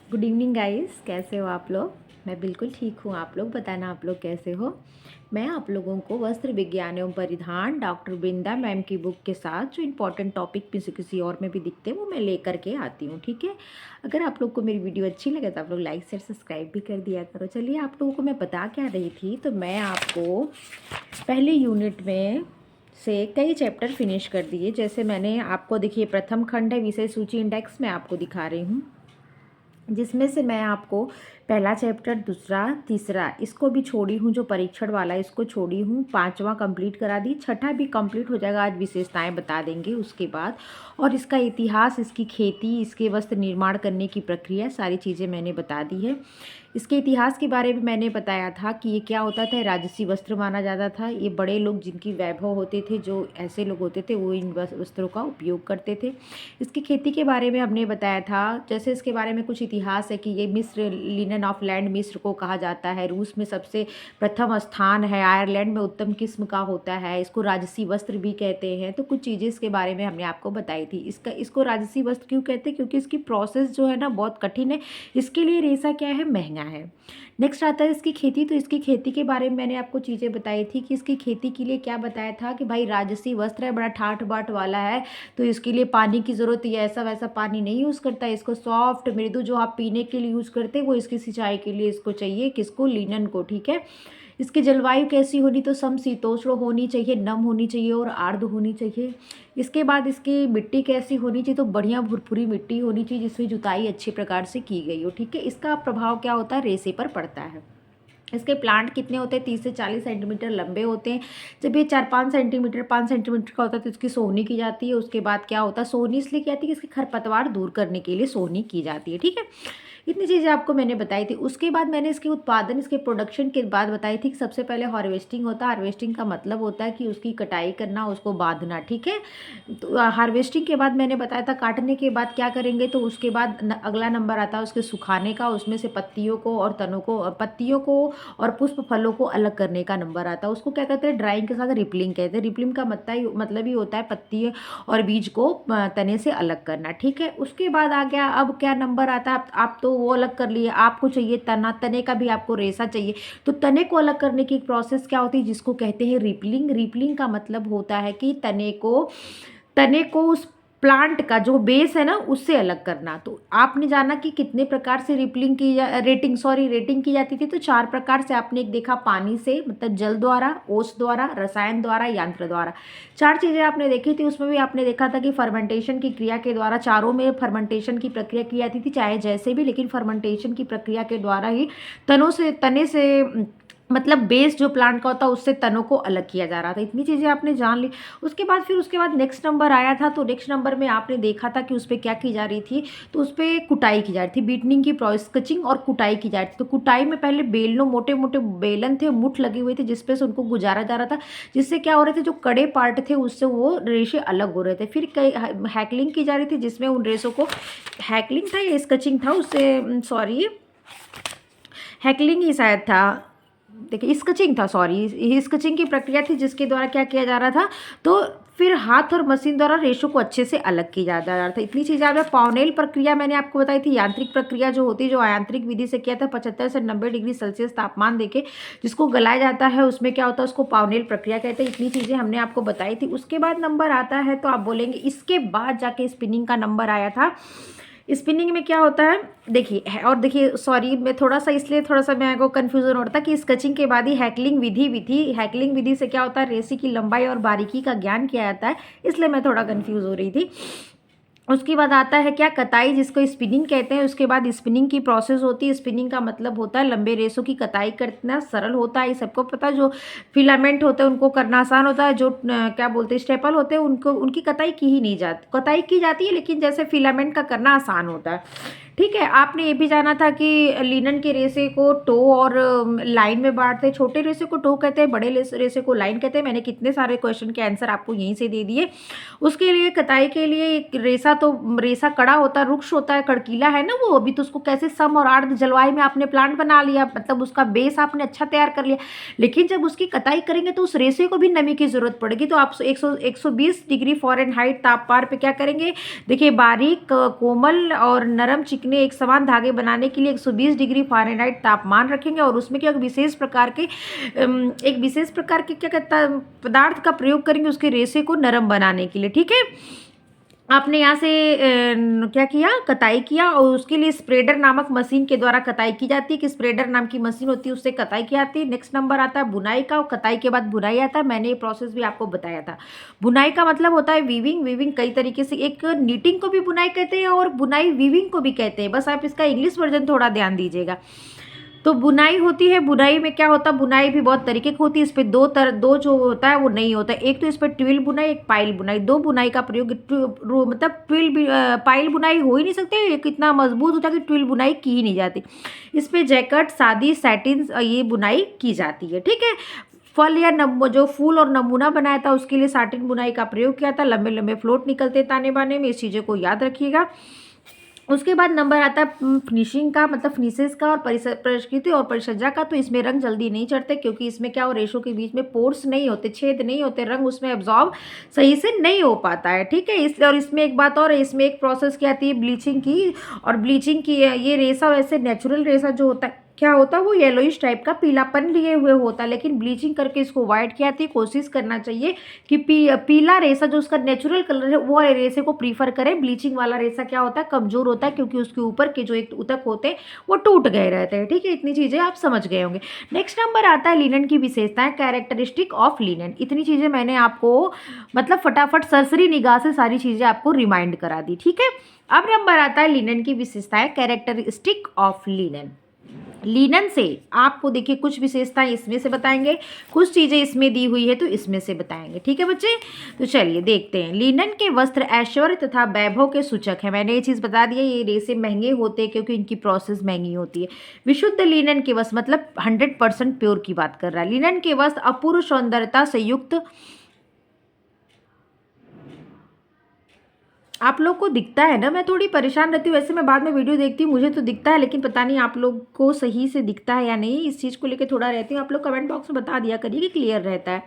Good evening guys, कैसे हो आप लोग। मैं बिल्कुल ठीक हूँ। आप लोग बताना, आप लोग कैसे हो। मैं आप लोगों को वस्त्र विज्ञान एवं परिधान डॉक्टर वृंदा मैम की बुक के साथ जो इम्पोर्टेंट टॉपिक किसी और में भी दिखते हैं वो मैं लेकर के आती हूँ। ठीक है, अगर आप लोग को मेरी वीडियो अच्छी लगे तो आप लोग लाइक शेयर सब्सक्राइब भी कर दिया करो। चलिए, आप लोगों को मैं बता क्या रही थी, तो मैं आपको पहले यूनिट में से कई चैप्टर फिनिश कर दिए। जैसे मैंने आपको, देखिए, प्रथम खंड है विषय सूची इंडेक्स, मैं आपको दिखा रही हूँ, जिसमें से मैं आपको पहला चैप्टर, दूसरा, तीसरा इसको भी छोड़ी हूँ, जो परीक्षण वाला इसको छोड़ी हूँ, पांचवा कंप्लीट करा दी, छठा भी कंप्लीट हो जाएगा, आज विशेषताएं बता देंगे उसके बाद, और इसका इतिहास, इसकी खेती, इसके वस्त्र निर्माण करने की प्रक्रिया, सारी चीज़ें मैंने बता दी है। इसके इतिहास के बारे में मैंने बताया था कि ये क्या होता था, राजसी वस्त्र माना जाता था। ये बड़े लोग जिनकी वैभव होते थे, जो ऐसे लोग होते थे, वो इन वस्त्रों का उपयोग करते थे। इसकी खेती के बारे में हमने बताया था। जैसे इसके बारे में कुछ इतिहास है कि ये मिस्र, लिनन ऑफ लैंड मिस्र को कहा जाता है। रूस में सबसे प्रथम स्थान है। आयरलैंड में उत्तम किस्म का होता है। इसको राजसी वस्त्र भी कहते हैं। तो कुछ चीज़ें इसके बारे में हमने आपको बताई थी। इसको राजसी वस्त्र क्यों कहते हैं, क्योंकि इसकी प्रोसेस जो है ना बहुत कठिन है। इसके लिए रेशा क्या है, महंगा है। नेक्स्ट आता है इसकी खेती। तो इसकी खेती के बारे में मैंने आपको चीज़ें बताई थी कि इसकी खेती के लिए क्या बताया था कि भाई राजसी वस्त्र है, बड़ा ठाठ बाट वाला है, तो इसके लिए पानी की ज़रूरत है। ऐसा वैसा पानी नहीं यूज़ करता है। इसको सॉफ्ट मृदु जो आप पीने के लिए यूज़ करते हैं, वो इसकी सिंचाई के लिए इसको चाहिए, किसको, लिनन को। ठीक है, इसकी जलवायु कैसी होनी, तो समशीतोष्ण होनी चाहिए, नम होनी चाहिए और आर्द्र होनी चाहिए। इसके बाद इसकी मिट्टी कैसी होनी चाहिए, तो बढ़िया भुरभुरी मिट्टी होनी चाहिए, जिसमें जुताई अच्छे प्रकार से की गई हो। ठीक है, इसका प्रभाव क्या होता है, रेशे पर पड़ता है। इसके प्लांट कितने होते हैं, 30 से 40 सेंटीमीटर लंबे होते हैं। जब ये 4-5 सेंटीमीटर, 5 सेंटीमीटर का होता है तो इसकी सोहनी की जाती है। उसके बाद क्या होता है, सोहनी इसलिए की जाती है कि इसकी खरपतवार दूर करने के लिए सोहनी की जाती है। ठीक है, इतनी चीज़ें आपको मैंने बताई थी। उसके बाद मैंने इसके उत्पादन, इसके प्रोडक्शन के बाद बताई थी कि सबसे पहले हार्वेस्टिंग होता है। हार्वेस्टिंग का मतलब होता है कि उसकी कटाई करना, उसको बांधना। ठीक है, तो हार्वेस्टिंग के बाद मैंने बताया था काटने के बाद क्या करेंगे, तो उसके बाद अगला नंबर आता है उसके सुखाने का। उसमें से पत्तियों को और तनों को, पत्तियों को और पुष्प फलों को अलग करने का नंबर आता है। उसको क्या कहते हैं, ड्राइंग के साथ रिपलिंग कहते हैं। रिपलिंग का मतलब ही होता है पत्ती और बीज को तने से अलग करना। ठीक है, उसके बाद आ गया, अब क्या नंबर आता है, आप तो वो अलग कर लिए, आपको चाहिए तना, तने का भी आपको रेशा चाहिए। तो तने को अलग करने की प्रोसेस क्या होती है, जिसको कहते हैं रिपलिंग। रिपलिंग का मतलब होता है कि तने को उस प्लांट का जो बेस है ना उससे अलग करना। तो आपने जाना कि कितने प्रकार से रेटिंग की जाती थी। तो 4 प्रकार से आपने एक देखा, पानी से, मतलब जल द्वारा, ओस द्वारा, रसायन द्वारा, यंत्र द्वारा। 4 चीज़ें आपने देखी थी। उसमें भी आपने देखा था कि फर्मेंटेशन की क्रिया के द्वारा, चारों में फर्मेंटेशन की प्रक्रिया की जाती थी, चाहे जैसे भी, लेकिन फर्मेंटेशन की प्रक्रिया के द्वारा ही तने से मतलब बेस जो प्लांट का होता है उससे तनों को अलग किया जा रहा था। इतनी चीज़ें आपने जान ली। उसके बाद नेक्स्ट नंबर आया था। तो नेक्स्ट नंबर में आपने देखा था कि उस पर क्या की जा रही थी, तो उस पर कुटाई की जा रही थी, बीटनिंग की प्रोसेस, कचिंग और कुटाई की जा रही थी। तो कुटाई में पहले बेलनों, मोटे मोटे बेलन थे, मुठ लगे हुए थे, जिसपे से उनको गुजारा जा रहा था, जिससे क्या हो रहे थे, जो कड़े पार्ट थे उससे वो रेशे अलग हो रहे थे। फिर कई हैकलिंग की जा रही थी, जिसमें उन रेशों को, हैकलिंग था या स्कचिंग था, उससे सॉरी, हैकलिंग ही शायद था, देखिए स्केचिंग था, सॉरी, स्केचिंग की प्रक्रिया थी, जिसके द्वारा क्या किया जा रहा था, तो फिर हाथ और मशीन द्वारा रेशों को अच्छे से अलग किया जा रहा था। इतनी चीज़ें आप, पावनेल प्रक्रिया मैंने आपको बताई थी। यांत्रिक प्रक्रिया जो होती है, जो यांत्रिक विधि से किया था, 75 से 90 डिग्री सेल्सियस तापमान देके जिसको गलाया जाता है, उसमें क्या होता है, उसको पावनेल प्रक्रिया कहते हैं। इतनी चीज़ें हमने आपको बताई थी। उसके बाद नंबर आता है, तो आप बोलेंगे इसके बाद जाके स्पिनिंग का नंबर आया था। स्पिनिंग में क्या होता है, देखिए, और देखिए, सॉरी, मैं थोड़ा सा, इसलिए थोड़ा सा मेरे को कन्फ्यूजन होता कि स्केचिंग के बाद ही हैकलिंग विधि से क्या होता है, रेशे की लंबाई और बारीकी का ज्ञान किया जाता है, इसलिए मैं थोड़ा कन्फ्यूज हो रही थी। उसके बाद आता है क्या, कताई, जिसको स्पिनिंग कहते हैं। उसके बाद स्पिनिंग की प्रोसेस होती है। स्पिनिंग का मतलब होता है लंबे रेशों की कताई करना सरल होता है, ये सबको पता है। जो फिलामेंट होते हैं उनको करना आसान होता है, जो क्या बोलते हैं, स्टेपल होते हैं, उनको, उनकी कताई की ही नहीं जाती, कताई की जाती है, लेकिन जैसे फिलामेंट का करना आसान होता है। ठीक है, आपने ये भी जाना था कि लिनन के रेशे को टो और लाइन में बांटते हैं। छोटे रेशे को टो कहते हैं, बड़े रेशे को लाइन कहते हैं। मैंने कितने सारे क्वेश्चन के आंसर आपको यहीं से दे दिए। उसके लिए कताई के लिए एक रेशा कड़ा होता है, रुक्ष होता है, कड़कीला है ना वो, अभी तो उसको कैसे सम और आर्द्र जलवायु में आपने प्लांट बना लिया, मतलब उसका बेस आपने अच्छा तैयार कर लिया, लेकिन जब उसकी कटाई करेंगे तो उस रेशे को भी नमी की जरूरत पड़ेगी। तो आप 120 डिग्री फ़ारेनहाइट तापमान पे क्या करेंगे, देखिए, बारीक, कोमल और नरम चिकने एक समान धागे बनाने के लिए 120 डिग्री फ़ारेनहाइट तापमान रखेंगे और उसमें क्या एक विशेष प्रकार के क्या कहता है पदार्थ का प्रयोग करेंगे उसके रेशे को नरम बनाने के लिए। ठीक है, आपने यहाँ से क्या किया, कताई किया और उसके लिए स्प्रेडर नामक मशीन के द्वारा कताई की जाती है कि स्प्रेडर नाम की मशीन होती है, उससे कताई की जाती है। नेक्स्ट नंबर आता है बुनाई का, और कताई के बाद बुनाई आता है। मैंने ये प्रोसेस भी आपको बताया था। बुनाई का मतलब होता है वीविंग। वीविंग कई तरीके से, एक नीटिंग को भी बुनाई कहते हैं और बुनाई वीविंग को भी कहते हैं, बस आप इसका इंग्लिश वर्जन थोड़ा ध्यान दीजिएगा। तो बुनाई होती है, बुनाई में क्या होता है, बुनाई भी बहुत तरीके की होती है। इस पर दो जो होता है वो नहीं होता है। एक तो इस पर ट्विल बुनाई, एक पाइल बुनाई, दो बुनाई का प्रयोग। मतलब पाइल बुनाई हो ही नहीं सकती, एक इतना मजबूत होता है कि ट्विल बुनाई की ही नहीं जाती। इस पर जैकेट, सादी, सैटिन ये बुनाई की जाती है। ठीक है, फल या जो फूल और नमूना बनाया था उसके लिए साटिन बुनाई का प्रयोग किया था। लंबे लंबे फ्लोट निकलते ताने बाने में, इस चीज़ों को याद रखिएगा। उसके बाद नंबर आता है फिनिशिंग का, मतलब फिनिशेस का और परिष्कृति और परिसज्जा का। तो इसमें रंग जल्दी नहीं चढ़ते क्योंकि इसमें क्या हो, रेशों के बीच में पोर्स नहीं होते, छेद नहीं होते, रंग उसमें एब्जॉर्ब सही से नहीं हो पाता है। ठीक है, और इसमें एक बात और है, इसमें एक प्रोसेस क्या आती है ब्लीचिंग की। और ब्लीचिंग की ये रेशा वैसे नेचुरल रेशा जो होता है क्या होता है वो येलोइश टाइप का पीलापन लिए हुए होता है, लेकिन ब्लीचिंग करके इसको वाइट किया जाती है। कोशिश करना चाहिए कि पीला रेशा जो उसका नेचुरल कलर है वो रेशे को प्रीफर करें। ब्लीचिंग वाला रेशा क्या होता है, कमजोर होता है क्योंकि उसके ऊपर के जो एक ऊतक होते हैं वो टूट गए रहते हैं। ठीक है, इतनी चीज़ें आप समझ गए होंगे। नेक्स्ट नंबर आता है लिनन की विशेषताएं, कैरेक्टरिस्टिक ऑफ लिनन। इतनी चीज़ें मैंने आपको मतलब फटाफट सरसरी निगाह से सारी चीज़ें आपको रिमाइंड करा दी। ठीक है, अब नंबर आता है लिनन की विशेषताएं, कैरेक्टरिस्टिक ऑफ लिनन। लिनन से आपको देखिए कुछ विशेषताएं इसमें से बताएंगे, कुछ चीज़ें इसमें दी हुई है तो इसमें से बताएंगे। ठीक है बच्चे, तो चलिए देखते हैं। लिनन के वस्त्र ऐश्वर्य तथा वैभव के सूचक है। मैंने ये चीज़ बता दी है, ये रेशे महंगे होते हैं क्योंकि इनकी प्रोसेस महंगी होती है। विशुद्ध लिनन के वस्त्र मतलब 100% प्योर की बात कर रहा है। लिनन के वस्त्र अपूर्व सौंदर्यता से युक्त, आप लोग को दिखता है ना, मैं थोड़ी परेशान रहती हूँ, वैसे मैं बाद में वीडियो देखती हूँ, मुझे तो दिखता है, लेकिन पता नहीं आप लोग को सही से दिखता है या नहीं, इस चीज़ को लेकर थोड़ा रहती हूँ। आप लोग कमेंट बॉक्स में बता दिया करिए कि क्लियर रहता है।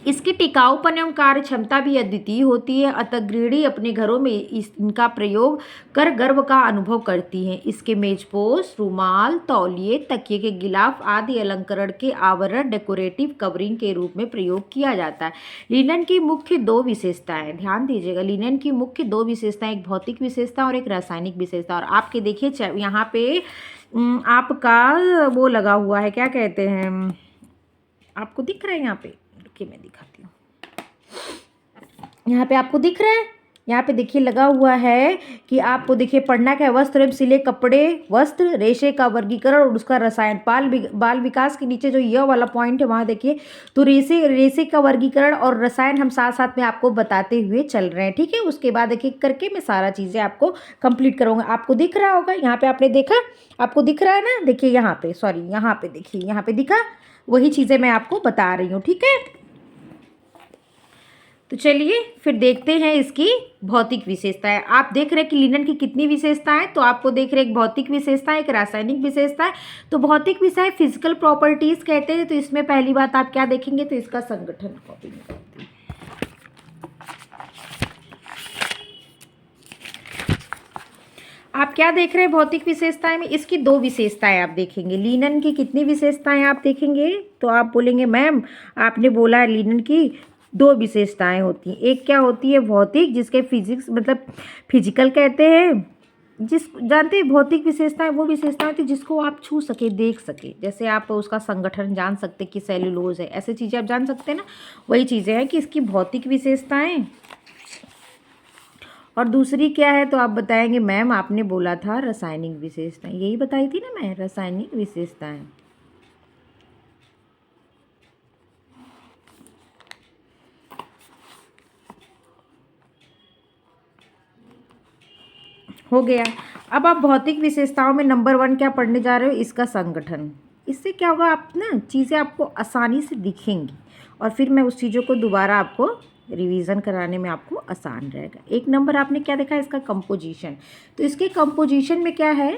इसकी टिकाऊपन एवं कार्य क्षमता भी अद्वितीय होती है, अतः गृहिणी अपने घरों में इनका प्रयोग कर गर्व का अनुभव करती हैं। इसके मेजपोश, रुमाल, तौलिए, तकिए के गिलाफ आदि अलंकरण के आवरण डेकोरेटिव कवरिंग के रूप में प्रयोग किया जाता है। लिनन की मुख्य दो विशेषताएं, ध्यान दीजिएगा, लिनन की मुख्य दो विशेषताएं, एक भौतिक विशेषता और एक रासायनिक विशेषता। और आपके देखिए यहाँ पे आपका वो लगा हुआ है, क्या कहते हैं, आपको दिख रहा है यहाँ पे, मैं दिखाती हूँ, यहाँ पे आपको दिख रहा है, यहाँ पे देखिए लगा हुआ है कि आपको देखिए पढ़ना क्या है, वस्त्र एवं सिले कपड़े, वस्त्र, रेशे का वर्गीकरण और उसका रसायन। बाल विकास के नीचे जो यह वाला पॉइंट है वहाँ देखिए, तो रेशे का वर्गीकरण और रसायन हम साथ साथ में आपको बताते हुए चल रहे हैं। ठीक है, उसके बाद एक एक करके मैं सारा चीज़ें आपको कंप्लीट करूँगा। आपको दिख रहा होगा, यहाँ पे आपने देखा, आपको दिख रहा है ना, देखिए यहाँ पे, सॉरी यहाँ पे देखिए, यहाँ पे दिखा, वही चीज़ें मैं आपको बता रही हूँ। ठीक है, तो चलिए फिर देखते हैं इसकी भौतिक विशेषताएं। आप देख रहे हैं कि लिनन की कितनी विशेषताएं, तो आपको देख रहे हैं एक भौतिक विशेषता, एक रासायनिक विशेषता है। तो भौतिक विषय फिजिकल प्रॉपर्टीज कहते हैं। तो इसमें पहली बात आप क्या देखेंगे, तो इसका संगठन। कॉपी निकालते हैं, आप क्या देख रहे हैं भौतिक विशेषताएं में, इसकी दो विशेषताएं आप देखेंगे। लिनन की कितनी विशेषताएं आप देखेंगे, तो आप बोलेंगे मैम आपने बोला है लिनन की दो विशेषताएं होती हैं। एक क्या होती है भौतिक, जिसके फिजिक्स मतलब फिजिकल कहते हैं, जिस जानते हैं भौतिक विशेषताएं वो विशेषताएं होती है जिसको आप छू सके, देख सके। जैसे आप उसका संगठन जान सकते कि सेलुलोज है, ऐसे चीज़ें आप जान सकते हैं ना, वही चीज़ें हैं कि इसकी भौतिक विशेषताएं। और दूसरी क्या है, तो आप बताएंगे मैम आपने बोला था रासायनिक विशेषताएं, यही बताई थी ना मैं, रासायनिक विशेषताएं। हो गया। अब आप भौतिक विशेषताओं में नंबर 1 क्या पढ़ने जा रहे हो, इसका संगठन। इससे क्या होगा, आप ना चीज़ें आपको आसानी से दिखेंगी और फिर मैं उस चीज़ों को दोबारा आपको रिवीजन कराने में आपको आसान रहेगा। एक नंबर आपने क्या देखा, इसका कंपोजिशन। तो इसके कंपोजिशन में क्या है,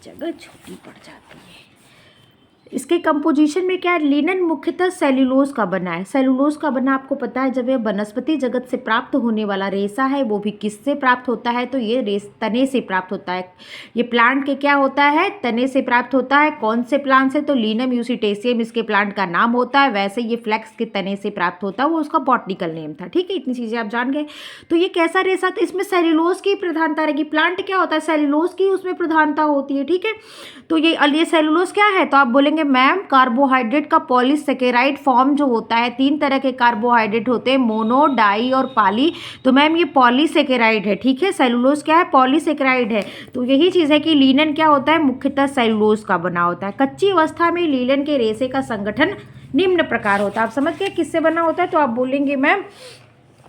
जगह छोटी पड़ जाती है, इसके कंपोजिशन में क्या है, लिनन मुख्यतः सेल्यूलोज का बना है। सेल्यूलोज का बना आपको पता है, जब यह वनस्पति जगत से प्राप्त होने वाला रेशा है वो भी किससे प्राप्त होता है, तो ये तने से प्राप्त होता है। ये प्लांट के क्या होता है, तने से प्राप्त होता है। कौन से प्लांट से, तो लीनम यूसिटेसियम इसके प्लांट का नाम होता है। वैसे ये फ्लेक्स के तने से प्राप्त होता है, वो उसका बॉटनिकल नेम था। ठीक है, इतनी चीज़ें आप जान गए। तो ये कैसा रेशा, तो इसमें सेल्यूलोज की प्रधानता रहेगी। प्लांट क्या होता है, सेल्यूलोज की उसमें प्रधानता होती है। ठीक है, तो ये सेल्यूलोज क्या है, तो आप बोलेंगे मैम कार्बोहाइड्रेट का पॉलीसेकेराइड फॉर्म जो होता है, 3 तरह के कार्बोहाइड्रेट होते हैं, मोनो, डाई और पॉली। तो मैम ये पॉलीसेकेराइड है। ठीक है, सेल्यूलोज क्या है, पॉलीसेकेराइड है। तो यही चीज़ है कि लिनन क्या होता है, मुख्यतः सेल्यूलोज का बना होता है। कच्ची अवस्था में लिनन के रेशे का संगठन निम्न प्रकार होता है। आप समझ गए किससे बना होता है, तो आप बोलेंगे मैम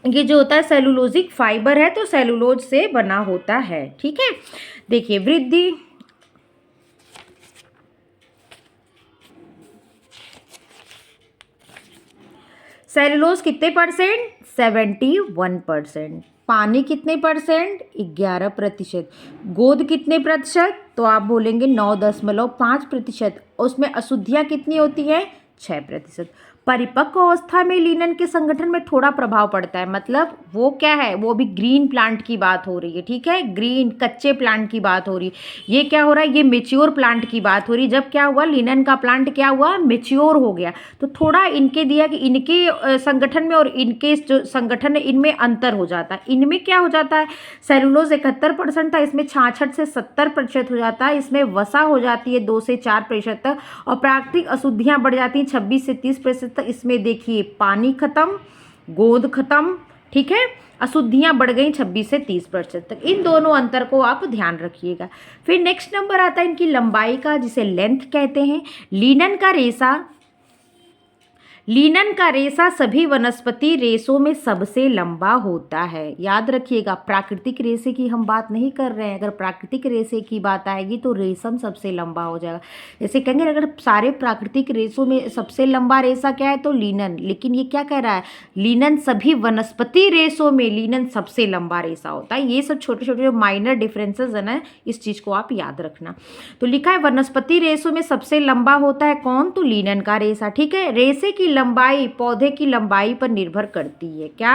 ये जो होता है सेलुलोजिक फाइबर है, तो सेलुलोज से बना होता है। ठीक है, देखिए वृद्धि, सेलुलोज कितने परसेंट, 71%। पानी कितने परसेंट, 11%। गोंद कितने प्रतिशत, तो आप बोलेंगे 9.5%। उसमें अशुद्धियाँ कितनी होती है, 6%। परिपक्व अवस्था में लिनन के संगठन में थोड़ा प्रभाव पड़ता है, मतलब वो क्या है, वो भी ग्रीन प्लांट की बात हो रही है। ठीक है, ग्रीन कच्चे प्लांट की बात हो रही है। ये क्या हो रहा है, ये मेच्योर प्लांट की बात हो रही है। जब क्या हुआ, लिनन का प्लांट क्या हुआ, मेच्योर हो गया, तो थोड़ा इनके दिया कि इनके संगठन में और इनके जो संगठन है इनमें अंतर हो जाता है। इनमें क्या हो जाता है, सेलुलोज 71% था, इसमें 66 से 70% हो जाता है। इसमें वसा हो जाती है 2 से 4% तक, और प्राकृतिक अशुद्धियाँ बढ़ जाती हैं 26 से 30% तक। इसमें देखिए पानी खत्म, गोंद खत्म। ठीक है, अशुद्धियाँ बढ़ गई 26 से 30% तक। इन दोनों अंतर को आप ध्यान रखिएगा। फिर नेक्स्ट नंबर आता है इनकी लंबाई का, जिसे लेंथ कहते हैं। लिनन का रेशा सभी वनस्पति रेशों में सबसे लंबा होता है। याद रखिएगा, प्राकृतिक रेशे की हम बात नहीं कर रहे हैं। अगर प्राकृतिक रेशे की बात आएगी तो रेशम सबसे लंबा हो जाएगा। जैसे कहेंगे अगर सारे प्राकृतिक रेशों में सबसे लंबा रेशा क्या है, तो लिनन। लेकिन ये क्या कह रहा है, लिनन सभी वनस्पति रेशों में लिनन सबसे लंबा रेशा होता है। ये सब छोटे छोटे जो माइनर डिफरेंसेस है ना, इस चीज़ को आप याद रखना। तो लिखा है वनस्पति रेशों में सबसे लंबा होता है कौन, तो लिनन का रेशा। ठीक है, रेशे की लंबाई पौधे की लंबाई पर निर्भर करती है। क्या,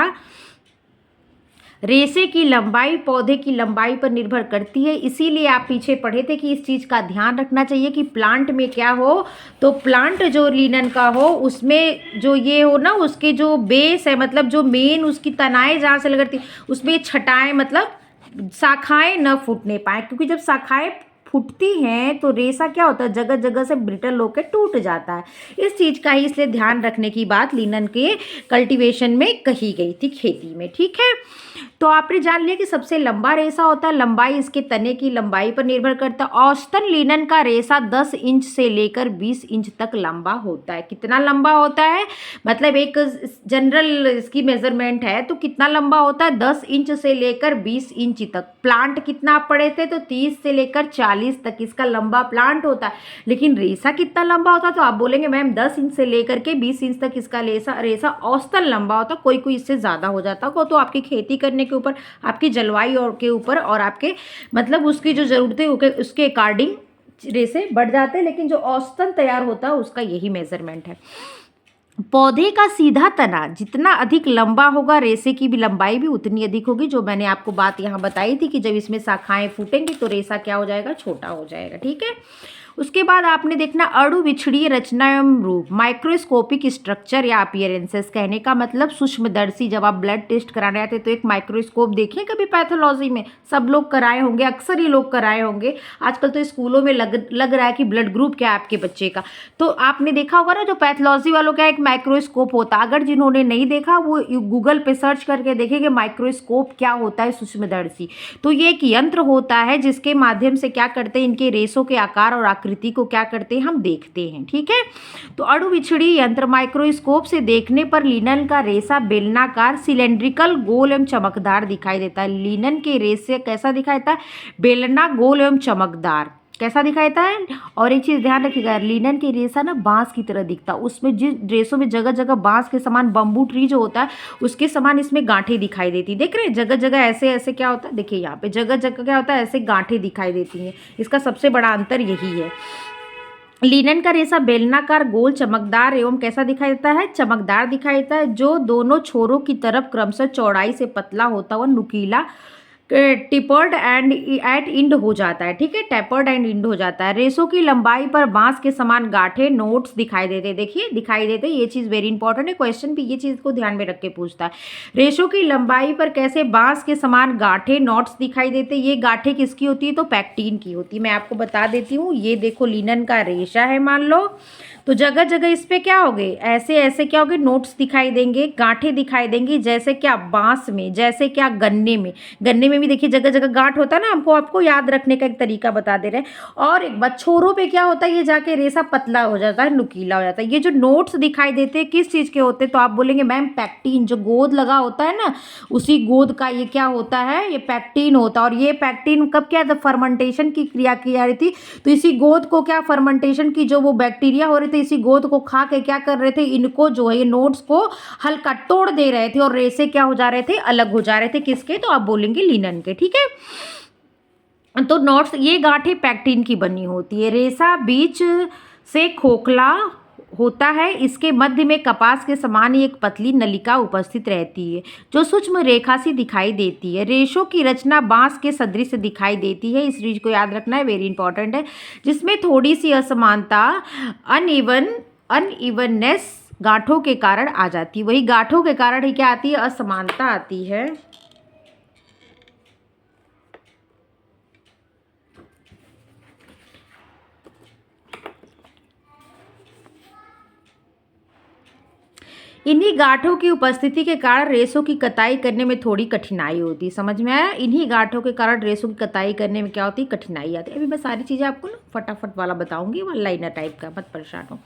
रेशे की लंबाई पौधे की लंबाई पर निर्भर करती है। इसीलिए आप पीछे पढ़े थे कि इस चीज़ का ध्यान रखना चाहिए कि प्लांट में क्या हो, तो प्लांट जो लिनन का हो उसमें जो ये हो ना, उसके जो बेस है, मतलब जो मेन उसकी तनाएं जहाँ से लगती उसमें छटाएं, मतलब शाखाएं न फूटने पाए, क्योंकि जब शाखाएं फूटती हैं तो रेशा क्या होता है, जगह जगह से ब्रिटल होकर टूट जाता है। इस चीज़ का ही इसलिए ध्यान रखने की बात लिनन के कल्टीवेशन में कही गई थी, खेती में। ठीक है, तो आपने जान लिया कि सबसे लंबा रेशा होता है, लंबाई इसके तने की लंबाई पर निर्भर करता है। औसतन लिनन का रेशा 10 इंच से लेकर 20 इंच तक लंबा होता है। कितना लंबा होता है, मतलब एक जनरल इसकी मेजरमेंट है, तो कितना लंबा होता है, 10 इंच से लेकर 20 इंच तक। प्लांट कितना आप पढ़े थे, तो 30 से लेकर 40 तक इसका लंबा प्लांट होता है। लेकिन रेशा कितना लंबा होता है, तो आप बोलेंगे मैम 10 इंच से लेकर के 20 इंच तक इसका रेशा औसतन लंबा होता है। कोई कोई इससे ज़्यादा हो जाता है, तो आपकी खेती करने के ऊपर, आपकी जलवायु और के ऊपर, और आपके मतलब उसकी जो ज़रूरतें उसके अकॉर्डिंग रेशे बढ़ जाते हैं। लेकिन जो औसतन तैयार होता है उसका यही मेजरमेंट है। पौधे का सीधा तना जितना अधिक लंबा होगा, रेशे की भी लंबाई भी उतनी अधिक होगी। जो मैंने आपको बात यहाँ बताई थी कि जब इसमें शाखाएं फूटेंगी तो रेशा क्या हो जाएगा, छोटा हो जाएगा। ठीक है, उसके बाद आपने देखना अणु विछड़ीय रचना एवं रूप, माइक्रोस्कोपिक स्ट्रक्चर या अपीयरेंसेस। कहने का मतलब सूक्ष्मदर्शी। जब आप ब्लड टेस्ट कराने आते तो एक माइक्रोस्कोप देखें कभी पैथोलॉजी में, सब लोग कराए होंगे, अक्सर ही लोग कराए होंगे। आजकल तो स्कूलों में लग रहा है कि ब्लड ग्रुप क्या है आपके बच्चे का, तो आपने देखा होगा ना जो पैथोलॉजी वालों का एक माइक्रोस्कोप होता है। अगर जिन्होंने नहीं देखा वो गूगल पे सर्च करके देखेंगे माइक्रोस्कोप क्या होता है, सूक्ष्मदर्शी। तो ये एक यंत्र होता है जिसके माध्यम से क्या करते हैं, इनके रेशों के आकार और आकृति को क्या करते हैं, हम देखते हैं। ठीक है, तो अणु विछड़ी यंत्र माइक्रोस्कोप से देखने पर लिनन का रेशा बेलनाकार, सिलेंड्रिकल, गोल एवं चमकदार दिखाई देता है। लिनन के रेशे कैसा दिखाई देता है, बेलना, गोल एवं चमकदार कैसा दिखाई देता है। और एक चीज़ ध्यान रखिएगा, लिनन के रेशा ना बांस की तरह दिखता है। उसमें जिस रेशों में जगह जगह बांस के समान, बम्बू ट्री जो होता है उसके समान इसमें गांठें दिखाई देती, देख रहे हैं जगह जगह ऐसे ऐसे क्या होता है, देखिए यहाँ पे जगह जगह क्या होता है, ऐसे गांठें दिखाई देती हैं। इसका सबसे बड़ा अंतर यही है। लिनन का रेशा बेलनाकार, गोल, चमकदार एवं कैसा दिखाई देता है? चमकदार दिखाई देता है, जो दोनों छोरों की तरफ क्रमशः चौड़ाई से पतला होता हुआ नुकीला टिपर्ड एंड एट इंड हो जाता है। ठीक है, टेपर्ड एंड इंड हो जाता है। रेशों की लंबाई पर बांस के समान गांठे नोट्स दिखाई देते हैं। देखिए दिखाई देते, ये चीज़ वेरी इंपॉर्टेंट है, क्वेश्चन भी ये चीज़ को ध्यान में रख के पूछता है। रेशों की लंबाई पर कैसे बांस के समान गांठे नोट्स दिखाई देते हैं? ये गांठे किसकी होती है? तो पैक्टीन की होती है। मैं आपको बता देती हूँ, ये देखो लिनन का रेशा है मान लो, तो जगह जगह इस पे क्या हो गए, ऐसे ऐसे क्या हो गए, नोट्स दिखाई देंगे, गांठे दिखाई देंगी, जैसे क्या बांस में, जैसे क्या गन्ने में। गन्ने में भी देखिए जगह जगह गांठ होता है ना, हमको आपको याद रखने का एक तरीका बता दे रहे हैं। और एक बात, छोरों पे क्या होता है, ये जाके रेशा पतला हो जाता है, नुकीला हो जाता है। ये जो नोट्स दिखाई देते हैं किस चीज़ के होते हैं? तो आप बोलेंगे मैम पैक्टीन, जो गोद लगा होता है ना, उसी गोद का ये क्या होता है, ये पैक्टीन होता है। और ये पैक्टीन कब क्या था, फर्मेंटेशन की क्रिया की जा रही थी, तो इसी गोद को क्या, फर्मेंटेशन की जो वो बैक्टीरिया हो रहे थे, इसी गोद को खा के क्या कर रहे थे, इनको जो है ये नोट्स को हल्का तोड़ दे रहे थे, और रेशे क्या हो जा रहे थे, अलग हो जा रहे थे। किसके? तो आप बोलेंगे लिनन के। ठीक है, तो नोट्स, ये गांठें पैक्टीन की बनी होती है। रेशा बीच से खोखला होता है, इसके मध्य में कपास के समान ही एक पतली नलिका उपस्थित रहती है, जो सूक्ष्म रेखा सी दिखाई देती है। रेशों की रचना बांस के सदृश दिखाई देती है, इस चीज को याद रखना है, वेरी इंपॉर्टेंट है। जिसमें थोड़ी सी असमानता, अनइवननेस गांठों के कारण आ जाती है। वही गांठों के कारण ही क्या आती है, असमानता आती है। इन्हीं गांठों की उपस्थिति के कारण रेशों की कताई करने में थोड़ी कठिनाई होती है। समझ में आया? इन्हीं गांठों के कारण रेशों की कताई करने में क्या होती है, कठिनाई आती है। अभी मैं सारी चीज़ें आपको ना फटाफट वाला बताऊंगी, वन लाइनर टाइप का, मत परेशान हो।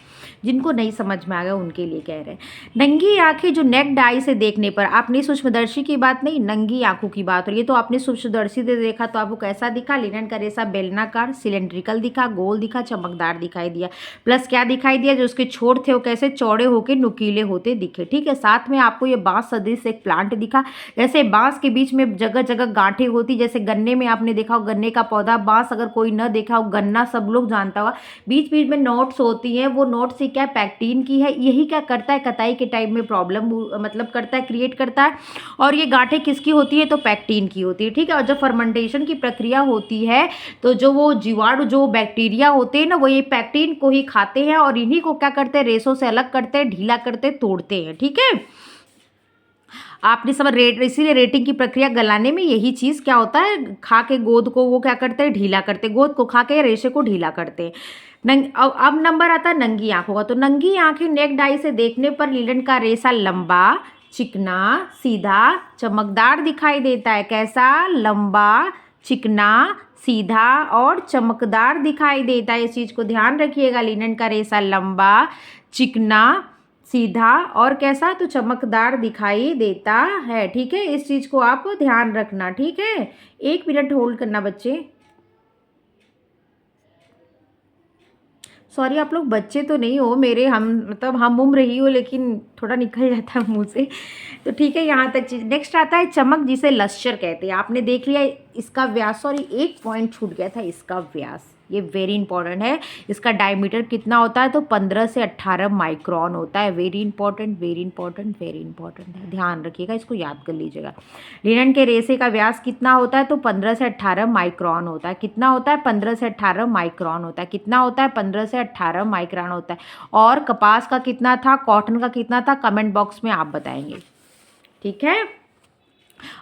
जिनको नहीं समझ में आ गया उनके लिए कह रहे हैं। नंगी आंखें जो नेक्ड आई से देखने पर, आपने सूक्ष्मदर्शी की बात नहीं, नंगी आंखों की बात, और ये तो आपने सूक्ष्मदर्शी से देखा, तो आपको कैसा दिखा, लिनन का रेशा बेलनाकार, सिलेंड्रिकल दिखा, गोल दिखा, चमकदार दिखाई दिया। प्लस क्या दिखाई दिया, जो उसके छोर थे वो कैसे चौड़े होके नुकीले होते दिखे। ठीक है, साथ में आपको ये बांस सदृश एक प्लांट दिखा, जैसे बांस के बीच में जगह जगह गांठें होती, जैसे गन्ने में आपने देखा हो, गन्ने का पौधा, बांस अगर कोई न देखा हो, गन्ना सब लोग जानता हुआ, बीच बीच में नोट्स होती हैं, वो नोट्स ही क्या, पैक्टीन की है। यही क्या करता है, कताई के टाइम में प्रॉब्लम मतलब करता है, क्रिएट करता है। और ये गांठें किसकी होती है, तो पैक्टीन की होती है। ठीक है, और जब फर्मेंटेशन की प्रक्रिया होती है, तो जो वो जीवाणु, जो बैक्टीरिया होते हैं ना, वो ये पैक्टीन को ही खाते हैं, और इन्हीं को क्या करते हैं, रेशों से अलग करते हैं, ढीला करते हैं, तोड़ते हैं। ठीक है, आपने समझ, इसीलिए रेटिंग की प्रक्रिया गलाने में यही चीज़ क्या होता है, खा के गोद को वो क्या करते हैं, ढीला करते हैं, गोद को खा के रेशे को ढीला करते हैं। अब नंबर आता है नंगी आंखों का। तो नंगी आंखें नेक्ड आई से देखने पर लिनन का रेशा लंबा, चिकना, सीधा, चमकदार दिखाई देता है। कैसा? लंबा, चिकना, सीधा और चमकदार दिखाई देता है। इस चीज़ को ध्यान रखिएगा, लिनन का रेशा लंबा, चिकना, सीधा और कैसा, तो चमकदार दिखाई देता है। ठीक है, इस चीज़ को आप ध्यान रखना। ठीक है, 1 मिनट होल्ड करना बच्चे। सॉरी, आप लोग बच्चे तो नहीं हो मेरे, हम मतलब हम उम्र ही हो, लेकिन थोड़ा निकल जाता है मुंह से। तो ठीक है, यहाँ तक चीज़। नेक्स्ट आता है चमक, जिसे लश्चर कहते हैं। आपने देख लिया इसका व्यास, सॉरी एक पॉइंट छूट गया था, इसका व्यास, ये वेरी इंपॉर्टेंट है। इसका डायमीटर कितना होता है, तो 15 से 18 माइक्रोन होता है। Very important, very important, very important है, ध्यान रखिएगा, इसको याद कर लीजिएगा। लिनन के रेशे का व्यास कितना होता है, तो 15 से 18 माइक्रोन होता है। कितना होता है, 15 से 18 माइक्रोन होता है। कितना होता है, 15 से 18 माइक्रोन होता है। और कपास का कितना था, कॉटन का कितना था, कमेंट बॉक्स में आप बताएंगे। ठीक है,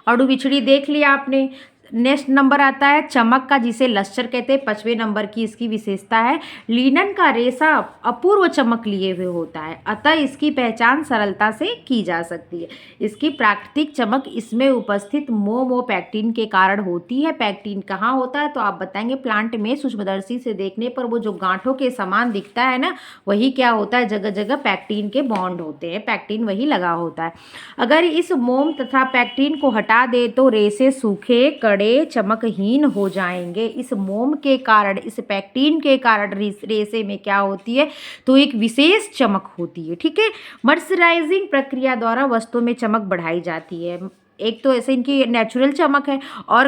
अड़ू बिछड़ी देख लिया आपने। नेक्स्ट नंबर आता है चमक का, जिसे लश्चर कहते हैं। 5वें नंबर की इसकी विशेषता है, लिनन का रेशा अपूर्व चमक लिए हुए होता है, अतः इसकी पहचान सरलता से की जा सकती है। इसकी प्राकृतिक चमक इसमें उपस्थित मोमोपैक्टीन के कारण होती है। पैक्टीन कहाँ होता है, तो आप बताएंगे प्लांट में। सूक्ष्मदर्शी से देखने पर वो जो गांठों के समान दिखता है ना, वही क्या होता है, जगह जगह पैक्टीन के बॉन्ड होते हैं, पैक्टीन वही लगा होता है। अगर इस मोम तथा पैक्टीन को हटा दे तो रेशे सूखे, कड़े, चमकहीन हो जाएंगे। इस मोम के कारण, इस पैक्टीन के कारण रेशे में क्या होती है, तो एक विशेष चमक होती है। ठीक है, मर्सराइजिंग प्रक्रिया द्वारा वस्तुओं में चमक बढ़ाई जाती है। एक तो ऐसे इनकी नेचुरल चमक है, और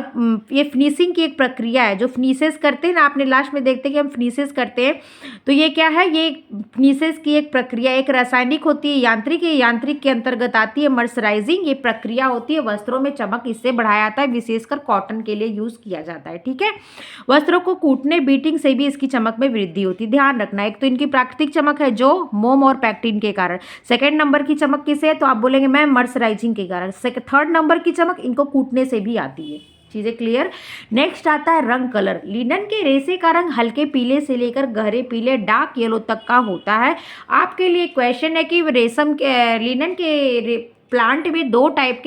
ये फिनिशिंग की एक प्रक्रिया है। जो फिनिशेस करते हैं ना, आपने लास्ट में देखते हैं कि हम फिनिशेस करते हैं, तो ये क्या है, ये फिनिशेस की एक प्रक्रिया, एक रासायनिक होती है, यांत्रिक है, यांत्रिक के अंतर्गत आती है मर्सराइजिंग, ये प्रक्रिया होती है। वस्त्रों में चमक इससे बढ़ाया जाता है, विशेषकर कॉटन के लिए यूज किया जाता है। ठीक है, वस्त्रों को कूटने बीटिंग से भी इसकी चमक में वृद्धि होती है। ध्यान रखना, एक तो इनकी प्राकृतिक चमक है जो मोम और पैक्टिन के कारण, सेकंड नंबर की चमक किसे है, तो आप बोलेंगे मैम मर्सराइजिंग के कारण, थर्ड नंबर की चमक इनको कूटने से भी आती है। चीजें क्लियर। नेक्स्ट आता है रंग कलर। लिनन के रेशे का रंग हल्के पीले से लेकर गहरे पीले डार्क येलो तक का होता है। आपके लिए क्वेश्चन है कि रेशम के लिनन के प्लांट में टू टाइप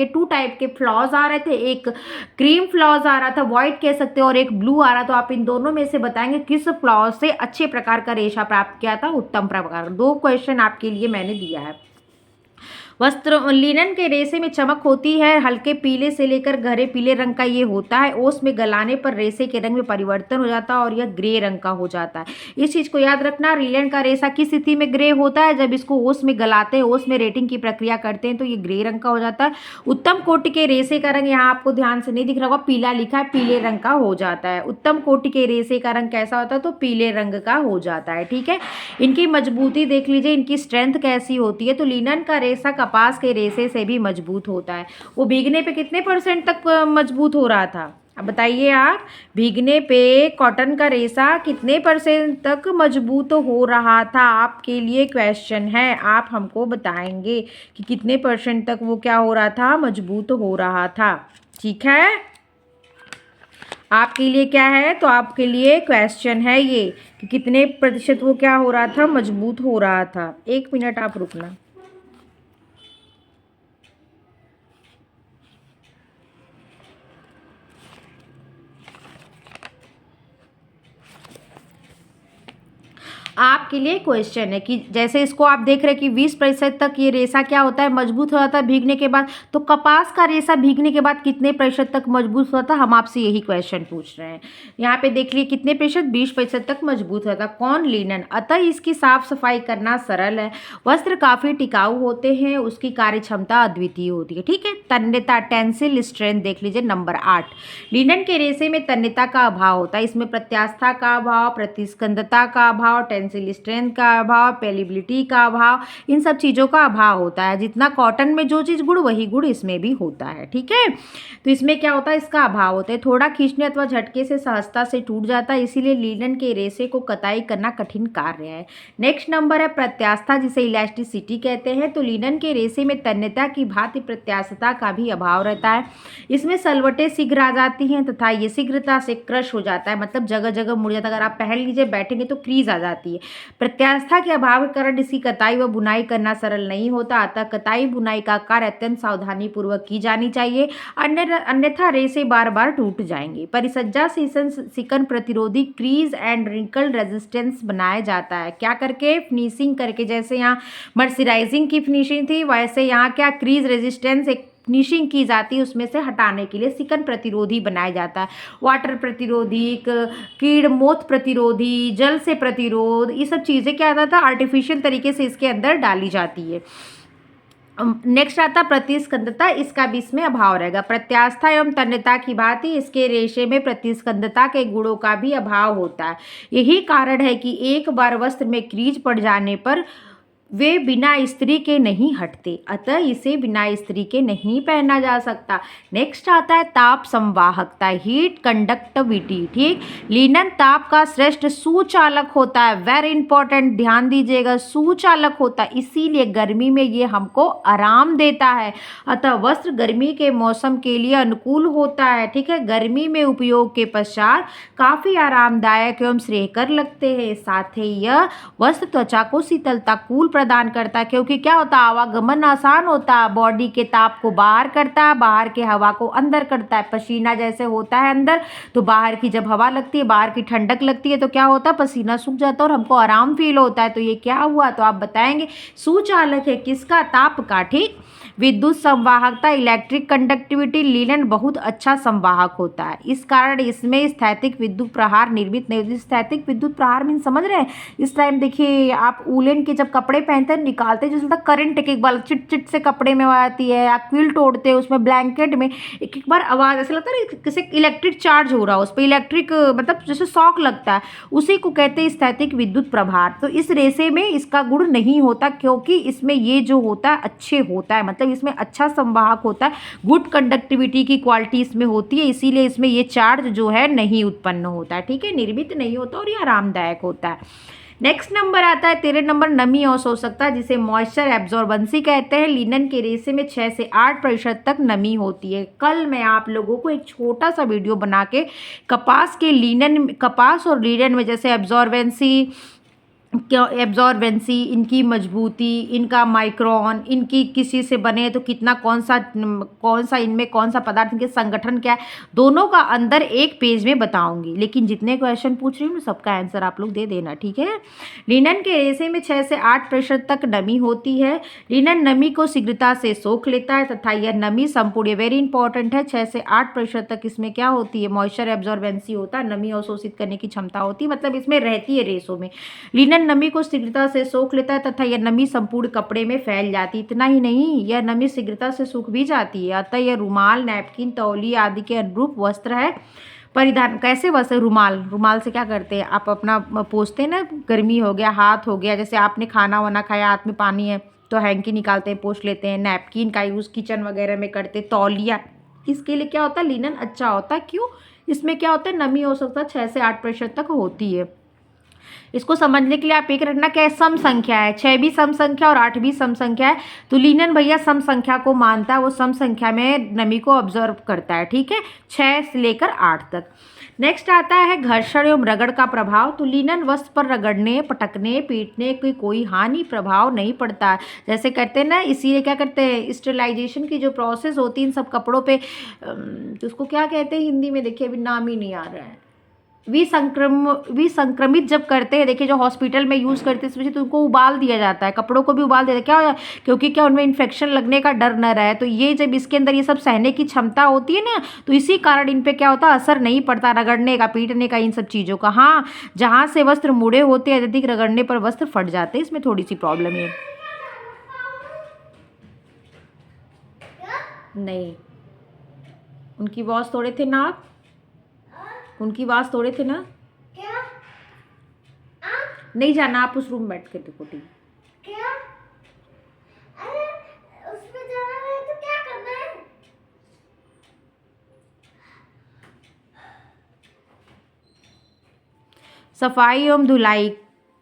के फ्लॉज आ रहे थे, एक क्रीम फ्लॉज आ रहा था, व्हाइट कह सकते हो, और एक ब्लू आ रहा, तो आप इन दोनों में से बताएंगे किस फ्लॉज से अच्छे प्रकार का रेशा प्राप्त किया था, उत्तम प्रकार। दो क्वेश्चन आपके लिए मैंने दिया है। वस्त्र लिनन के रेशे में चमक होती है, हल्के पीले से लेकर गहरे पीले रंग का ये होता है। ओस में गलाने पर रेशे के रंग में परिवर्तन हो जाता है और यह ग्रे रंग का हो जाता है। इस चीज को याद रखना, लिनन का रेशा किस स्थिति में ग्रे होता है, जब इसको ओस में गलाते हैं, ओस में रेटिंग की प्रक्रिया करते हैं, तो ये ग्रे रंग का हो जाता है। उत्तम कोटि के रेशे का रंग, यहाँ आपको ध्यान से नहीं दिख रहा होगा, पीला लिखा है, पीले रंग का हो जाता है। उत्तम कोटि के रेशे का रंग कैसा होता है, तो पीले रंग का हो जाता है। ठीक है, इनकी मजबूती देख लीजिए, इनकी स्ट्रेंथ कैसी होती है, तो लिनन का रेशा कपास के रेशे से भी मजबूत होता है। वो भीगने पे कितने % तक मजबूत हो रहा था, अब बताइए आप, भीगने पे कॉटन का रेशा कितने % तक मजबूत हो रहा था। आपके लिए क्वेश्चन है, आप हमको बताएंगे कि कितने % तक वो क्या हो रहा था, मजबूत हो रहा था। ठीक है, आपके लिए क्या है, तो आपके लिए क्वेश्चन है ये कि कितने % वो क्या हो रहा था, मजबूत हो रहा था। 1 मिनट आप रुकना। आपके लिए क्वेश्चन है कि जैसे इसको आप देख रहे हैं कि 20% तक ये रेशा क्या होता है, मजबूत हो जाता है भीगने के बाद, तो कपास का रेशा भीगने के बाद कितने % तक मजबूत होता है, हम आपसे यही क्वेश्चन पूछ रहे हैं। यहाँ पे देख लिए कितने %, 20% तक मजबूत होता है। कौन, लिनन। अतः इसकी साफ सफाई करना सरल है। वस्त्र काफी टिकाऊ होते हैं, उसकी कार्य क्षमता अद्वितीय होती है। ठीक है, तन्यता, टेंसिल स्ट्रेंथ देख लीजिए नंबर 8। लिनन के रेशे में तन्यता का अभाव होता है, इसमें प्रत्यास्था का अभाव, प्रतिस्कंदता का अभाव, टेंसिल स्ट्रेंथ का अभाव, पेलिबिलिटी का अभाव, इन सब चीज़ों का अभाव होता है। जितना कॉटन में जो चीज़ गुण, वही गुण इसमें भी होता है। ठीक है, तो इसमें क्या होता है, इसका अभाव होता है। थोड़ा खींचने अथवा झटके से सहजता से टूट जाता है, इसीलिए लिनन के रेशे को कताई करना कठिन कार्य है। नेक्स्ट नंबर है प्रत्यास्था, जिसे इलास्टिसिटी कहते हैं। तो लिनन के रेशे में तन्यता की भांति प्रत्यास्थता का भी अभाव रहता है। इसमें सलवटें शीघ्र आ जाती हैं तथा ये शीघ्रता से क्रश हो जाता है, मतलब जगह जगह मुड़ जाता है। अगर आप पहन लीजिए बैठेंगे तो क्रीज आ जाती है। प्रत्यास्था के अभाव के कारण इसकी कताई व बुनाई करना सरल नहीं होता, अतः कताई बुनाई का कार्य अत्यंत सावधानी पूर्वक की जानी चाहिए, अन्यथा रेशे बार बार टूट जाएंगे। परिसज्जा सिकन प्रतिरोधी क्रीज एंड रिंकल रेजिस्टेंस बनाया जाता है, क्या करके, फिनिशिंग करके। जैसे यहाँ मर्सराइजिंग की फिनिशिंग थी, वैसे यहाँ क्या क्रीज रेजिस्टेंस एक फिनिशिंग की जाती है, उसमें से हटाने के लिए सिकन प्रतिरोधी बनाया जाता है। वाटर प्रतिरोधी, कीड़ मोथ प्रतिरोधी, जल से प्रतिरोध, ये सब चीज़ें क्या आता था, आर्टिफिशियल तरीके से इसके अंदर डाली जाती है। नेक्स्ट आता प्रतिस्कंदता, इसका भी इसमें अभाव रहेगा। प्रत्यास्था एवं तन्यता की भांति इसके रेशे में प्रतिस्कंदता के गुणों का भी अभाव होता है। यही कारण है कि एक बार वस्त्र में क्रीज पड़ जाने पर वे बिना इस्त्री के नहीं हटते, अतः इसे बिना इस्त्री के नहीं पहना जा सकता। नेक्स्ट आता है ताप संवाहकता, हीट कंडक्टिविटी। ठीक, लिनन ताप का श्रेष्ठ सुचालक होता है, वेरी इंपॉर्टेंट, ध्यान दीजिएगा, सुचालक होता है, इसीलिए गर्मी में ये हमको आराम देता है। अतः वस्त्र गर्मी के मौसम के लिए अनुकूल होता है। ठीक है, गर्मी में उपयोग के पश्चात काफी आरामदायक एवं श्रेयकर लगते हैं। साथ ही यह वस्त्र त्वचा को शीतलता, कूल प्रदान करता है, क्योंकि क्या होता है, आवागमन आसान होता है, बॉडी के ताप को बाहर करता है, बाहर के हवा को अंदर करता है। पसीना जैसे होता है अंदर, तो बाहर की जब हवा लगती है, बाहर की ठंडक लगती है, तो क्या होता है, पसीना सूख जाता है और हमको आराम फील होता है। तो ये क्या हुआ, तो आप बताएंगे सुचालक है किसका, ताप का। ठीक, विद्युत संवाहकता, इलेक्ट्रिक कंडक्टिविटी, लिनन बहुत अच्छा संवाहक होता है, इस कारण इसमें स्थैतिक विद्युत प्रहार निर्मित नहीं होती। स्थैतिक विद्युत प्रहार मीन समझ रहे हैं, इस टाइम देखिए आप उलेन के जब कपड़े पहनते हैं निकालते हैं, जैसे करंट एक एक बार चिट चिट से कपड़े में आती है, या क्विल्ट ओढ़ते हैं उसमें ब्लैंकेट में एक एक बार आवाज़ ऐसा लगता है जैसे इलेक्ट्रिक चार्ज हो रहा है उस पर, इलेक्ट्रिक मतलब जैसे शॉक लगता है, उसी को कहते हैं स्थैतिक विद्युत प्रभार। तो इस रेसे में इसका गुण नहीं होता, क्योंकि इसमें ये जो होता है अच्छे होता है, मतलब इसमें अच्छा संवाहक होता है, गुड कंडक्टिविटी की क्वालिटी इसमें होती है, इसीलिए इसमें ये चार्ज जो है नहीं उत्पन्न होता है, ठीक है, निर्मित नहीं होता और ये आरामदायक होता है। नेक्स्ट नंबर आता है 13 नंबर, नमी और शोषकता, जिसे मॉइस्चर एब्जॉर्बेंसी कहते हैं। लिनन के रेशे में 6 से 8% तक नमी होती है। कल मैं आप लोगों को एक छोटा सा वीडियो बना के कपास और लिनन में जैसे एब्जॉर्बेंसी, इनकी मजबूती, इनका माइक्रोन, इनकी किसी से बने तो कितना कौन सा इनमें कौन सा पदार्थ, इनके संगठन क्या है, दोनों का अंदर एक पेज में बताऊंगी। लेकिन जितने क्वेश्चन पूछ रही हूँ सबका आंसर आप लोग दे देना, ठीक है। लिनन के रेशे में 6 से 8% तक नमी होती है। लिनन नमी को शीघ्रता से सोख लेता है तथा यह नमी संपूर्ण, वेरी इंपॉर्टेंट है, 6 से 8% तक इसमें क्या होती है, मॉइस्चर एब्जॉर्बेंसी होता है, नमी अवशोषित करने की क्षमता होती है, मतलब इसमें रहती है रेशों में। लिनन नमी को शीघ्रता से सोख लेता है तथा यह नमी संपूर्ण कपड़े में फैल जाती है। इतना ही नहीं, यह नमी शीघ्रता से सूख भी जाती है, अतः यह रुमाल, नैपकिन, तौलिया आदि के अनुरूप वस्त्र है। परिधान कैसे वस्त्र, रुमाल से क्या करते हैं आप अपना पोंछते हैं ना, गर्मी हो गया, हाथ हो गया, जैसे आपने खाना वाना खाया हाथ में पानी है तो हैंकी निकालते हैं, पोंछ लेते हैं। नैपकिन का यूज़ किचन वगैरह में करते हैं। तौलिया, इसके लिए क्या होता है, लिनन अच्छा होता है, क्यों, इसमें क्या होता है, नमी हो सकता है 6 से 8% तक होती है। इसको समझने के लिए आप एक रखना, क्या है, सम संख्या है, 6 भी सम संख्या और 8 भी सम संख्या है, तो लिनन भैया सम संख्या को मानता है, वो सम संख्या में नमी को ऑब्जर्व करता है, ठीक है, 6 से लेकर 8 तक। नेक्स्ट आता है घर्षण एवं रगड़ का प्रभाव। तो लिनन वस्त्र पर रगड़ने, पटकने, पीटने की कोई हानि प्रभाव नहीं पड़ता है, जैसे करते हैं ना, इसीलिए क्या करते हैं, स्टेरिलाइजेशन की जो प्रोसेस होती है इन सब कपड़ों पे, तो उसको क्या कहते हैं हिंदी में, देखिए अभी नाम ही नहीं आ रहा है, विसंक्रमित जब करते हैं, देखिए जो हॉस्पिटल में यूज़ करते हैं तो उनको उबाल दिया जाता है, कपड़ों को भी उबाल दिया जाता है, क्या, क्योंकि क्या उनमें इन्फेक्शन लगने का डर न रहे। तो ये जब इसके अंदर ये सब सहने की क्षमता होती है ना, तो इसी कारण इन पे क्या होता है, असर नहीं पड़ता रगड़ने का, पीटने का, इन सब चीज़ों का। हाँ, जहाँ से वस्त्र मुड़े होते हैं अत्यधिक रगड़ने पर वस्त्र फट जाते हैं, इसमें थोड़ी सी प्रॉब्लम है। नहीं, उनकी आवाज़ तोड़े थे ना आप, उनकी आवाज़ तोड़े थे ना, क्या? नहीं जाना, आप उस रूम में बैठ के देखो टीवी। क्या? अरे उसमें जाना है तो क्या करना है? सफाई एवं धुलाई,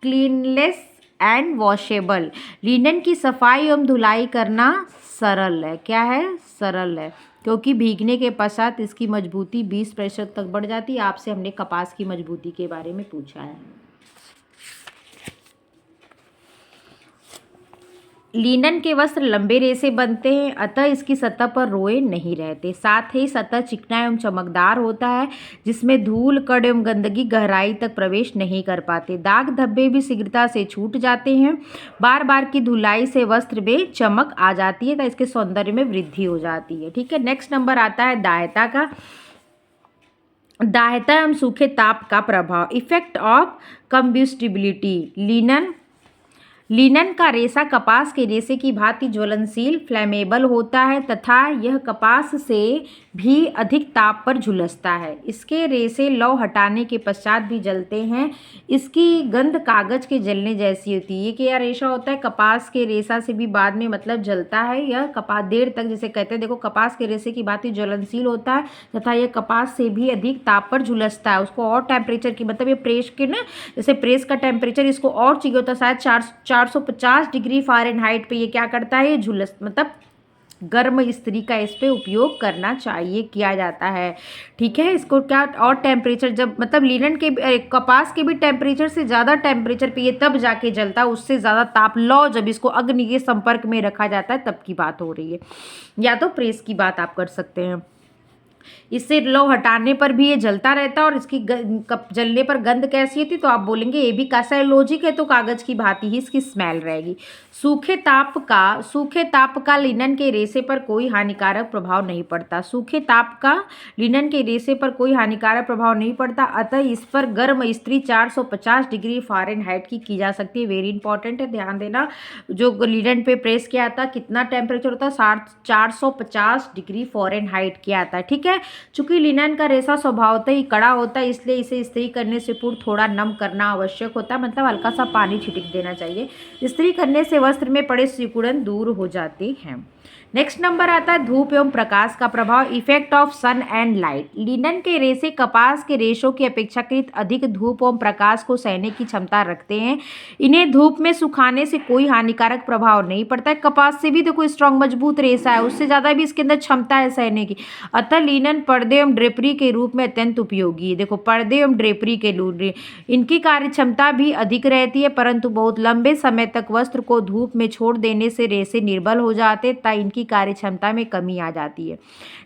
क्लीनलेस एंड वॉशेबल। लिनन की सफाई एवं धुलाई करना सरल है, क्या है, सरल है, क्योंकि भीगने के पश्चात इसकी मजबूती 20% तक बढ़ जाती है। आपसे हमने कपास की मजबूती के बारे में पूछा है। लिनन के वस्त्र लंबे रेसे बनते हैं, अतः इसकी सतह पर रोए नहीं रहते, साथ ही सतह चिकना एवं चमकदार होता है, जिसमें धूल, कण एवं गंदगी गहराई तक प्रवेश नहीं कर पाते। दाग धब्बे भी शीघ्रता से छूट जाते हैं। बार बार की धुलाई से वस्त्र में चमक आ जाती है, तो इसके सौंदर्य में वृद्धि हो जाती है, ठीक है। नेक्स्ट नंबर आता है दाह्यता का। दाह्यता एवं सूखे ताप का प्रभाव, इफेक्ट ऑफ कंब्यूस्टिबिलिटी। लिनन का रेशा कपास के रेशे की भांति ज्वलनशील, फ्लेमेबल होता है तथा यह कपास से भी अधिक ताप पर झुलसता है। इसके रेशे लौ हटाने के पश्चात भी जलते हैं। इसकी गंध कागज के जलने जैसी होती है। ये क्या रेशा होता है, कपास के रेशा से भी बाद में मतलब जलता है। यह कपास देर तक, जिसे कहते हैं, देखो कपास के रेशे की भांति ज्वलनशील होता है तथा यह कपास से भी अधिक ताप पर झुलसता है। उसको और टेम्परेचर की, मतलब ये प्रेस के ना, जैसे प्रेस का टेम्परेचर इसको और चाहिए होता है, शायद 450 डिग्री फ़ारेनहाइट पे ये क्या करता है, ये झुलस, मतलब गर्म इस्त्री का इस पे उपयोग करना चाहिए, किया जाता है, ठीक है। इसको क्या और टेम्परेचर, जब मतलब लिनन के कपास के भी टेम्परेचर से ज़्यादा टेम्परेचर पे ये तब जाके जलता है, उससे ज़्यादा ताप लो जब इसको अग्नि के संपर्क में रखा जाता है तब की बात हो रही है, या तो प्रेस की बात आप कर सकते हैं। इससे लौ हटाने पर भी ये जलता रहता है और इसकी जलने पर गंध कैसी होती, तो आप बोलेंगे ये भी कैसा लॉजिक है, तो कागज की भांति ही इसकी स्मेल रहेगी। सूखे ताप का लिनन के रेशे पर कोई हानिकारक प्रभाव नहीं पड़ता। सूखे ताप का लिनन के रेशे पर कोई हानिकारक प्रभाव नहीं पड़ता, अतः इस पर गर्म इस्त्री 450 डिग्री फ़ारेनहाइट की जा सकती है। वेरी इंपॉर्टेंट है, ध्यान देना। जो लिनन पे प्रेस किया था कितना टेम्परेचर होता है, 450 डिग्री फ़ारेनहाइट किया आता है। ठीक है, चूंकि लिनन का रेशा स्वभावतः ही कड़ा होता है, इसलिए इसे इस्त्री करने से पूर्व थोड़ा नम करना आवश्यक होता है, मतलब हल्का सा पानी छिड़क देना चाहिए। इस्त्री करने से वस्त्र में पड़े सिकुड़न दूर हो जाते हैं। नेक्स्ट नंबर आता है धूप एवं प्रकाश का प्रभाव, effect of sun and light. Linen के रेशे कपास के रेशों की अपेक्षाकृत अधिक धूप एवं प्रकाश को सहने की क्षमता रखते हैं। इन्हें धूप में सुखाने से कोई हानिकारक प्रभाव नहीं पड़ता है। कपास से भी देखो स्ट्रॉन्ग मजबूत रेशा है, उससे ज़्यादा भी इसके अंदर क्षमता है सहने की, अतः लिनन पर्दे एवं ड्रेपरी के रूप में अत्यंत उपयोगी है। देखो पर्दे एवं ड्रेपरी के लिए इनकी कार्य क्षमता भी अधिक रहती है, परंतु बहुत लंबे समय तक वस्त्र को धूप में छोड़ देने से रेशे निर्बल हो जाते, तथा इनकी कार्य क्षमता में कमी आ जाती है।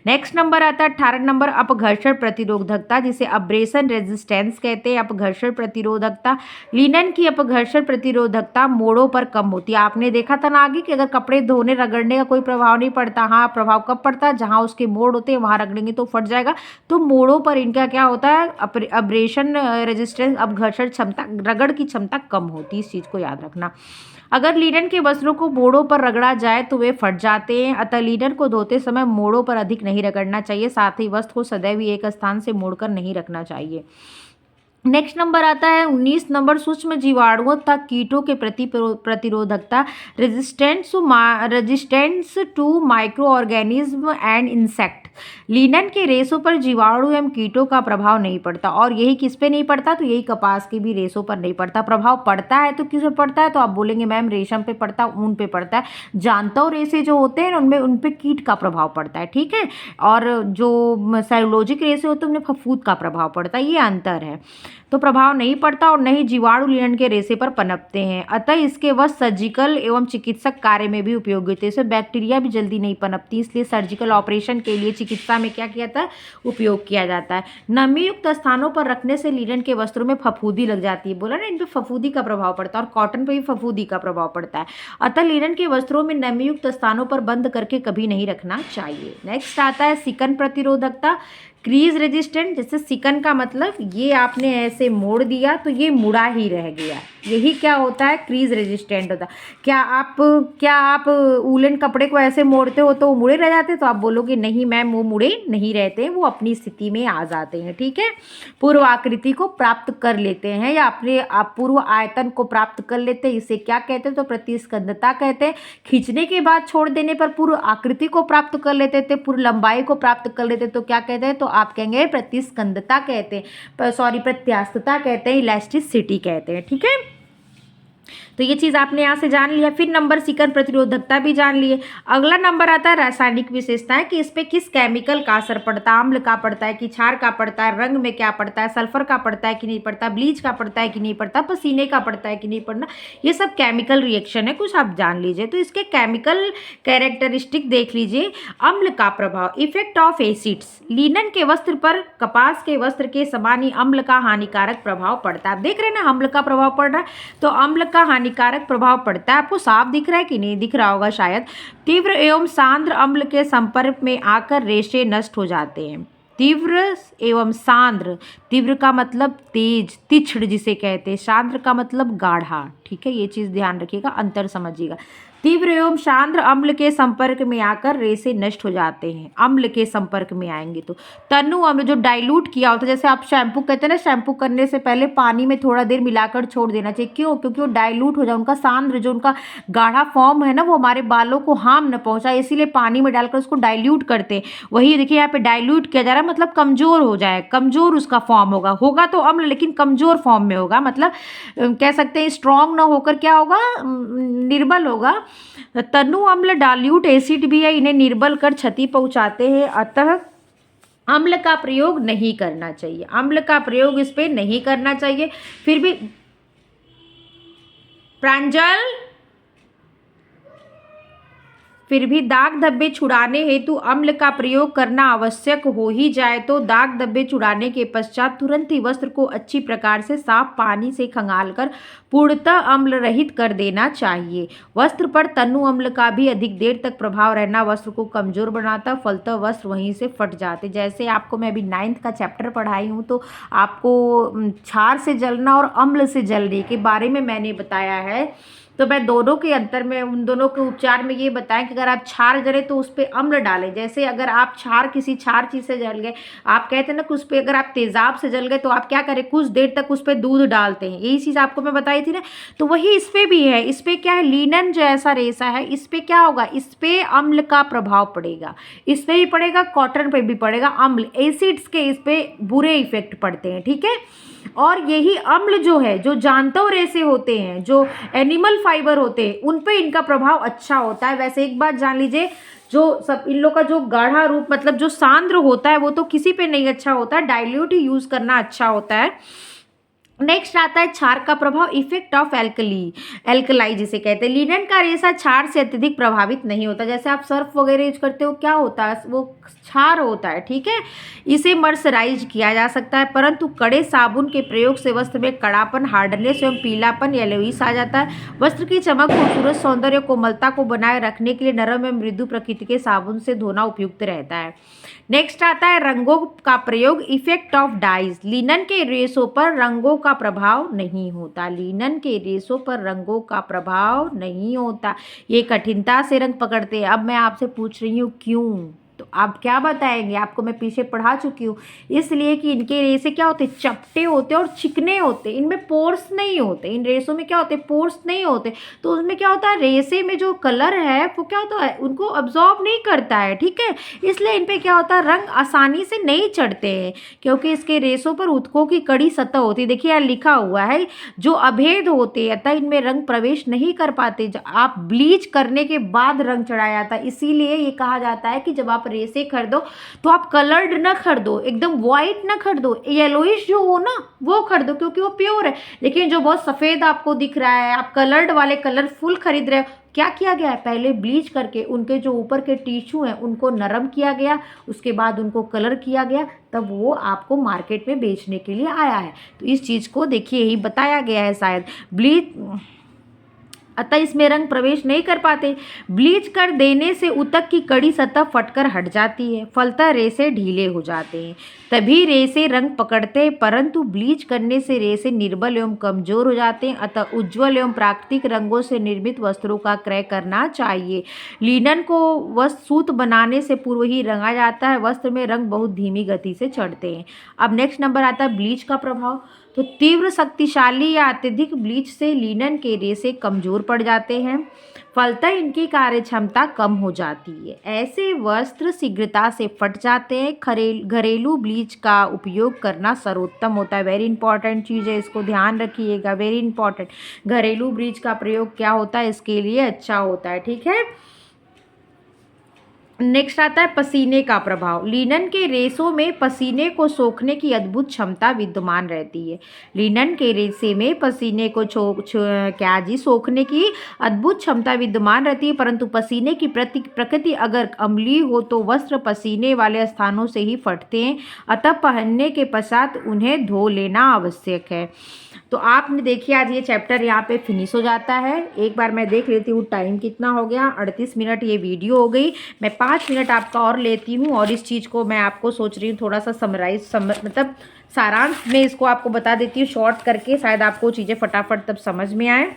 नेक्स्ट नंबर आता है 18 नंबर अपघर्षण प्रतिरोधकता, जिसे अब्रेशन रेजिस्टेंस कहते हैं। अपघर्षण प्रतिरोधकता, लिनन की अपघर्षण प्रतिरोधकता मोड़ों पर कम होती है। आपने देखा था ना आगे कि अगर कपड़े धोने रगड़ने का कोई प्रभाव नहीं पड़ता, हाँ प्रभाव कब पड़ता है, जहाँ उसके मोड़ होते हैं वहाँ रगड़ेंगे तो फट जाएगा, तो मोड़ों पर इनका क्या होता है, अब्रेशन रेजिस्टेंस, अपघर्षण क्षमता, रगड़ की क्षमता कम होती है। इस चीज़ को याद रखना। अगर लिनन के वस्त्रों को मोड़ों पर रगड़ा जाए तो वे फट जाते हैं, अतः लिनन को धोते समय मोड़ों पर अधिक नहीं रगड़ना चाहिए। साथ ही वस्त्र को सदैव एक स्थान से मोड़कर नहीं रखना चाहिए। नेक्स्ट नंबर आता है 19 नंबर सूक्ष्म जीवाणुओं तथा कीटों के प्रति प्रतिरोधकता, resistance to micro organism and insect. Linen के रेशों पर जीवाणु एवं कीटों का प्रभाव नहीं पड़ता, और यही किस पे नहीं पड़ता, तो यही कपास के भी रेशों पर नहीं पड़ता। प्रभाव पड़ता है तो किस पे पड़ता है, तो आप बोलेंगे मैम रेशम पे पड़ता है, ऊन पे पड़ता है। जानता रेशे जो होते हैं उनमें उन पे कीट का प्रभाव पड़ता है। ठीक है, और जो सेलुलोजिक रेशे होते हैं उनमें फफूंद का प्रभाव पड़ता है, ये अंतर है। तो प्रभाव नहीं पड़ता और नहीं जीवाणु लिनन के रेशे पर पनपते हैं, अतः इसके वह सर्जिकल एवं चिकित्सक कार्य में भी उपयोगी होते हैं। इसमें बैक्टीरिया भी जल्दी नहीं पनपती, इसलिए सर्जिकल ऑपरेशन के लिए चिकित्सा में क्या किया जाता है, उपयोग किया जाता है। नमीयुक्त स्थानों पर रखने से लिनन के वस्त्रों में फफूंदी लग जाती है, बोला ना इन पर फफूंदी का प्रभाव पड़ता है, और कॉटन पर भी फफूंदी का प्रभाव पड़ता है, अतः लिनन के वस्त्रों में नमीयुक्त स्थानों पर बंद करके कभी नहीं रखना चाहिए। नेक्स्ट आता है सिकन प्रतिरोधकता, क्रीज रेजिस्टेंट। जैसे सिकन का मतलब ये आपने ऐसे मोड़ दिया तो ये मुड़ा ही रह गया, यही क्या होता है, क्रीज रेजिस्टेंट होता है। क्या आप वूलन कपड़े को ऐसे मोड़ते हो तो वो मुड़े रह जाते, तो आप बोलोगे नहीं मैम वो मुड़े नहीं रहते हैं, वो अपनी स्थिति में आ जाते हैं। ठीक है, पूर्व आकृति को प्राप्त कर लेते हैं या अपने आप पूर्व आयतन को प्राप्त कर लेते हैं, इसे क्या कहते हैं, तो प्रतिस्कंदता कहते हैं। खींचने के बाद छोड़ देने पर पूर्व आकृति को प्राप्त कर लेते थे, पूर्व लंबाई को प्राप्त कर लेते, तो क्या कहते हैं, तो आप कहेंगे प्रतिस्कंदता कहते हैं, सॉरी प्रत्यास्थता कहते हैं, इलास्टिसिटी कहते हैं। ठीक है, तो ये चीज़ आपने यहाँ से जान लिया। फिर नंबर सिकन प्रतिरोधकता भी जान लिए। अगला नंबर आता है रासायनिक विशेषताएं, कि इस पे किस केमिकल का असर पड़ता है, अम्ल का पड़ता है कि क्षार का पड़ता है, रंग में क्या पड़ता है, सल्फर का पड़ता है कि नहीं पड़ता, ब्लीच का पड़ता है कि नहीं पड़ता, पसीने का पड़ता है कि नहीं पड़ना, ये सब केमिकल रिएक्शन है, कुछ आप जान लीजिए। तो इसके केमिकल कैरेक्टरिस्टिक देख लीजिए। अम्ल का प्रभाव, इफेक्ट ऑफ एसिड्स, लिनन के वस्त्र पर कपास के वस्त्र के समान ही अम्ल का हानिकारक प्रभाव पड़ता है। आप देख रहे हैं ना अम्ल का प्रभाव पड़ रहा है, तो अम्ल का हानिकारक प्रभाव पड़ता है। आपको साफ दिख रहा है कि नहीं दिख रहा होगा शायद। तीव्र एवं सांद्र अम्ल के संपर्क में आकर रेशे नष्ट हो जाते हैं। तीव्र एवं सांद्र, तीव्र का मतलब तेज, तीक्ष्ण जिसे कहते हैं, सांद्र का मतलब गाढ़ा। ठीक है, ये चीज़ ध्यान रखिएगा, अंतर समझिएगा। तीव्र एवं सांद्र अम्ल के संपर्क में आकर रेशे नष्ट हो जाते हैं। अम्ल के संपर्क में आएंगे तो तनु अम्ल जो डाइल्यूट किया होता है, जैसे आप शैम्पू कहते हैं ना, शैम्पू करने से पहले पानी में थोड़ा देर मिलाकर छोड़ देना चाहिए। क्यों? क्योंकि वो डाइल्यूट हो जाए, उनका सांद्र जो उनका गाढ़ा फॉर्म है ना, वो हमारे बालों को हार्म न पहुंचाए, इसीलिए पानी में डालकर उसको डाइल्यूट करते हैं। वही देखिए यहाँ पे डाइल्यूट किया जा रहा है, मतलब कमजोर हो जाए, कमजोर उसका फॉर्म होगा तो अम्ल लेकिन कमजोर फॉर्म में होगा, मतलब कह सकते हैं स्ट्रॉन्ग ना होकर क्या होगा, निर्बल होगा। तनु अम्ल डाइल्यूट एसिड भी है, इन्हें निर्बल कर क्षति पहुंचाते हैं, अतः अम्ल का प्रयोग नहीं करना चाहिए। अम्ल का प्रयोग इस पे नहीं करना चाहिए। फिर भी प्रांजल फिर भी दाग धब्बे छुड़ाने हेतु अम्ल का प्रयोग करना आवश्यक हो ही जाए तो दाग धब्बे छुड़ाने के पश्चात तुरंत ही वस्त्र को अच्छी प्रकार से साफ पानी से खंगालकर पूर्णतः अम्ल रहित कर देना चाहिए। वस्त्र पर तनु अम्ल का भी अधिक देर तक प्रभाव रहना वस्त्र को कमजोर बनाता, फलतः वस्त्र वहीं से फट जाते। जैसे आपको मैं अभी 9th का चैप्टर पढ़ाई हूँ, तो आपको क्षार से जलना और अम्ल से जलने के बारे में मैंने बताया है। तो मैं दोनों के अंतर में, उन दोनों के उपचार में ये बताएं कि अगर आप क्षार जले तो उस पर अम्ल डालें। जैसे अगर आप किसी क्षार चीज़ से जल गए, आप कहते हैं ना कि उस पर अगर आप तेजाब से जल गए तो आप क्या करें, कुछ देर तक उस पर दूध डालते हैं। यही चीज़ आपको मैं बताई थी ना। तो वही इस पर भी है। इस पर क्या है, लिनन जो ऐसा रेशा है, इस पर क्या होगा, इस पर अम्ल का प्रभाव पड़ेगा। इस पर भी पड़ेगा, कॉटन पर भी पड़ेगा। अम्ल, एसिड्स के इस पर बुरे इफेक्ट पड़ते हैं, ठीक है। और यही अम्ल जो है, जो जानवर रेशे होते हैं, जो एनिमल फाइबर होते हैं, उन पे इनका प्रभाव अच्छा होता है। वैसे एक बात जान लीजिए, जो सब इन लोग का जो गाढ़ा रूप, मतलब जो सांद्र होता है, वो तो किसी पे नहीं अच्छा होता, डाइल्यूट ही यूज करना अच्छा होता है। नेक्स्ट आता है क्षार का प्रभाव, इफेक्ट ऑफ एल्कलाई जिसे कहते हैं। लिनन का रेशा क्षार से अत्यधिक प्रभावित नहीं होता। जैसे आप सर्फ वगैरह यूज करते हो, क्या होता है, वो क्षार होता है, ठीक है। इसे मर्सराइज किया जा सकता है, परंतु कड़े साबुन के प्रयोग से वस्त्र में कड़ापन, हार्डनेस एवं पीलापन, येलोइश आ जाता है। वस्त्र की चमक, खूबसूरत सौंदर्य, कोमलता को बनाए रखने के लिए नरम एवं मृदु प्रकृति के साबुन से धोना उपयुक्त रहता है। नेक्स्ट आता है रंगों का प्रयोग, इफेक्ट ऑफ डाइज। लिनन के रेशों पर रंगों का प्रभाव नहीं होता। लिनन के रेशों पर रंगों का प्रभाव नहीं होता। ये कठिनता से रंग पकड़ते हैं। अब मैं आपसे पूछ रही हूँ क्यों, तो आप क्या बताएंगे। आपको मैं पीछे पढ़ा चुकी हूँ। इसलिए कि इनके रेशे क्या होते, चपटे होते और चिकने होते, इनमें पोर्स नहीं होते। इन रेशों में क्या होते, पोर्स नहीं होते। तो उसमें क्या होता है, रेशे में जो कलर है वो क्या होता है, उनको अब्जॉर्ब नहीं करता है, ठीक है। इसलिए इन पे क्या होता है, रंग आसानी से नहीं चढ़ते हैं, क्योंकि इसके रेशों पर ऊतकों की कड़ी सतह होती है। देखिए यहाँ लिखा हुआ है, जो अभेद होते हैं, अतः इनमें रंग प्रवेश नहीं कर पाते। आप ब्लीच करने के बाद रंग चढ़ाया जाता है। इसीलिए ये कहा जाता है कि जब आप रेशे खरीदो तो आप कलर्ड ना खरीदो, एकदम व्हाइट ना खरीदो, येलोइश जो हो ना वो खरीदो, क्योंकि वो प्योर है। लेकिन जो बहुत सफ़ेद आपको दिख रहा है, आप कलर्ड वाले कलरफुल खरीद रहे हो, क्या किया गया है, पहले ब्लीच करके उनके जो ऊपर के टिश्यू हैं उनको नरम किया गया, उसके बाद उनको कलर किया गया, तब वो आपको मार्केट में बेचने के लिए आया है। तो इस चीज़ को देखिए यही बताया गया है शायद। ब्लीच, अतः इसमें रंग प्रवेश नहीं कर पाते। ब्लीच कर देने से ऊतक की कड़ी सतह फटकर हट जाती है, फलतः रेशे ढीले हो जाते हैं, तभी रेशे रंग पकड़ते हैं। परंतु ब्लीच करने से रेशे निर्बल एवं कमजोर हो जाते हैं। अतः उज्ज्वल एवं प्राकृतिक रंगों से निर्मित वस्त्रों का क्रय करना चाहिए। लिनन को वस्त्र सूत बनाने से पूर्व ही रंगा जाता है। वस्त्र में रंग बहुत धीमी गति से चढ़ते हैं। अब नेक्स्ट नंबर आता है ब्लीच का प्रभाव। तो तीव्र, शक्तिशाली या अत्यधिक ब्लीच से लिनन के रेशे कमजोर पड़ जाते हैं, फलतः इनकी कार्य क्षमता कम हो जाती है। ऐसे वस्त्र शीघ्रता से फट जाते हैं। घरेलू ब्लीच का उपयोग करना सर्वोत्तम होता है। वेरी इंपॉर्टेंट चीज़ है, इसको ध्यान रखिएगा, वेरी इंपॉर्टेंट। घरेलू ब्लीच का प्रयोग क्या होता है, इसके लिए अच्छा होता है, ठीक है। नेक्स्ट आता है पसीने का प्रभाव। लिनन के रेशों में पसीने को सोखने की अद्भुत क्षमता विद्यमान रहती है। लिनन के रेशे में पसीने को सोखने की अद्भुत क्षमता विद्यमान रहती है, परंतु पसीने की प्रकृति अगर अम्लीय हो तो वस्त्र पसीने वाले स्थानों से ही फटते हैं, अतः पहनने के पश्चात उन्हें धो लेना आवश्यक है। तो आपने देखिए आज ये चैप्टर यहाँ पे फिनिश हो जाता है। एक बार मैं देख लेती हूँ टाइम कितना हो गया, 38 मिनट ये वीडियो हो गई। मैं 5 मिनट आपका और लेती हूँ और इस चीज़ को मैं आपको सोच रही हूँ थोड़ा सा मतलब सारांश में इसको आपको बता देती हूँ शॉर्ट करके, शायद आपको चीज़ें फटाफट तब समझ में आए।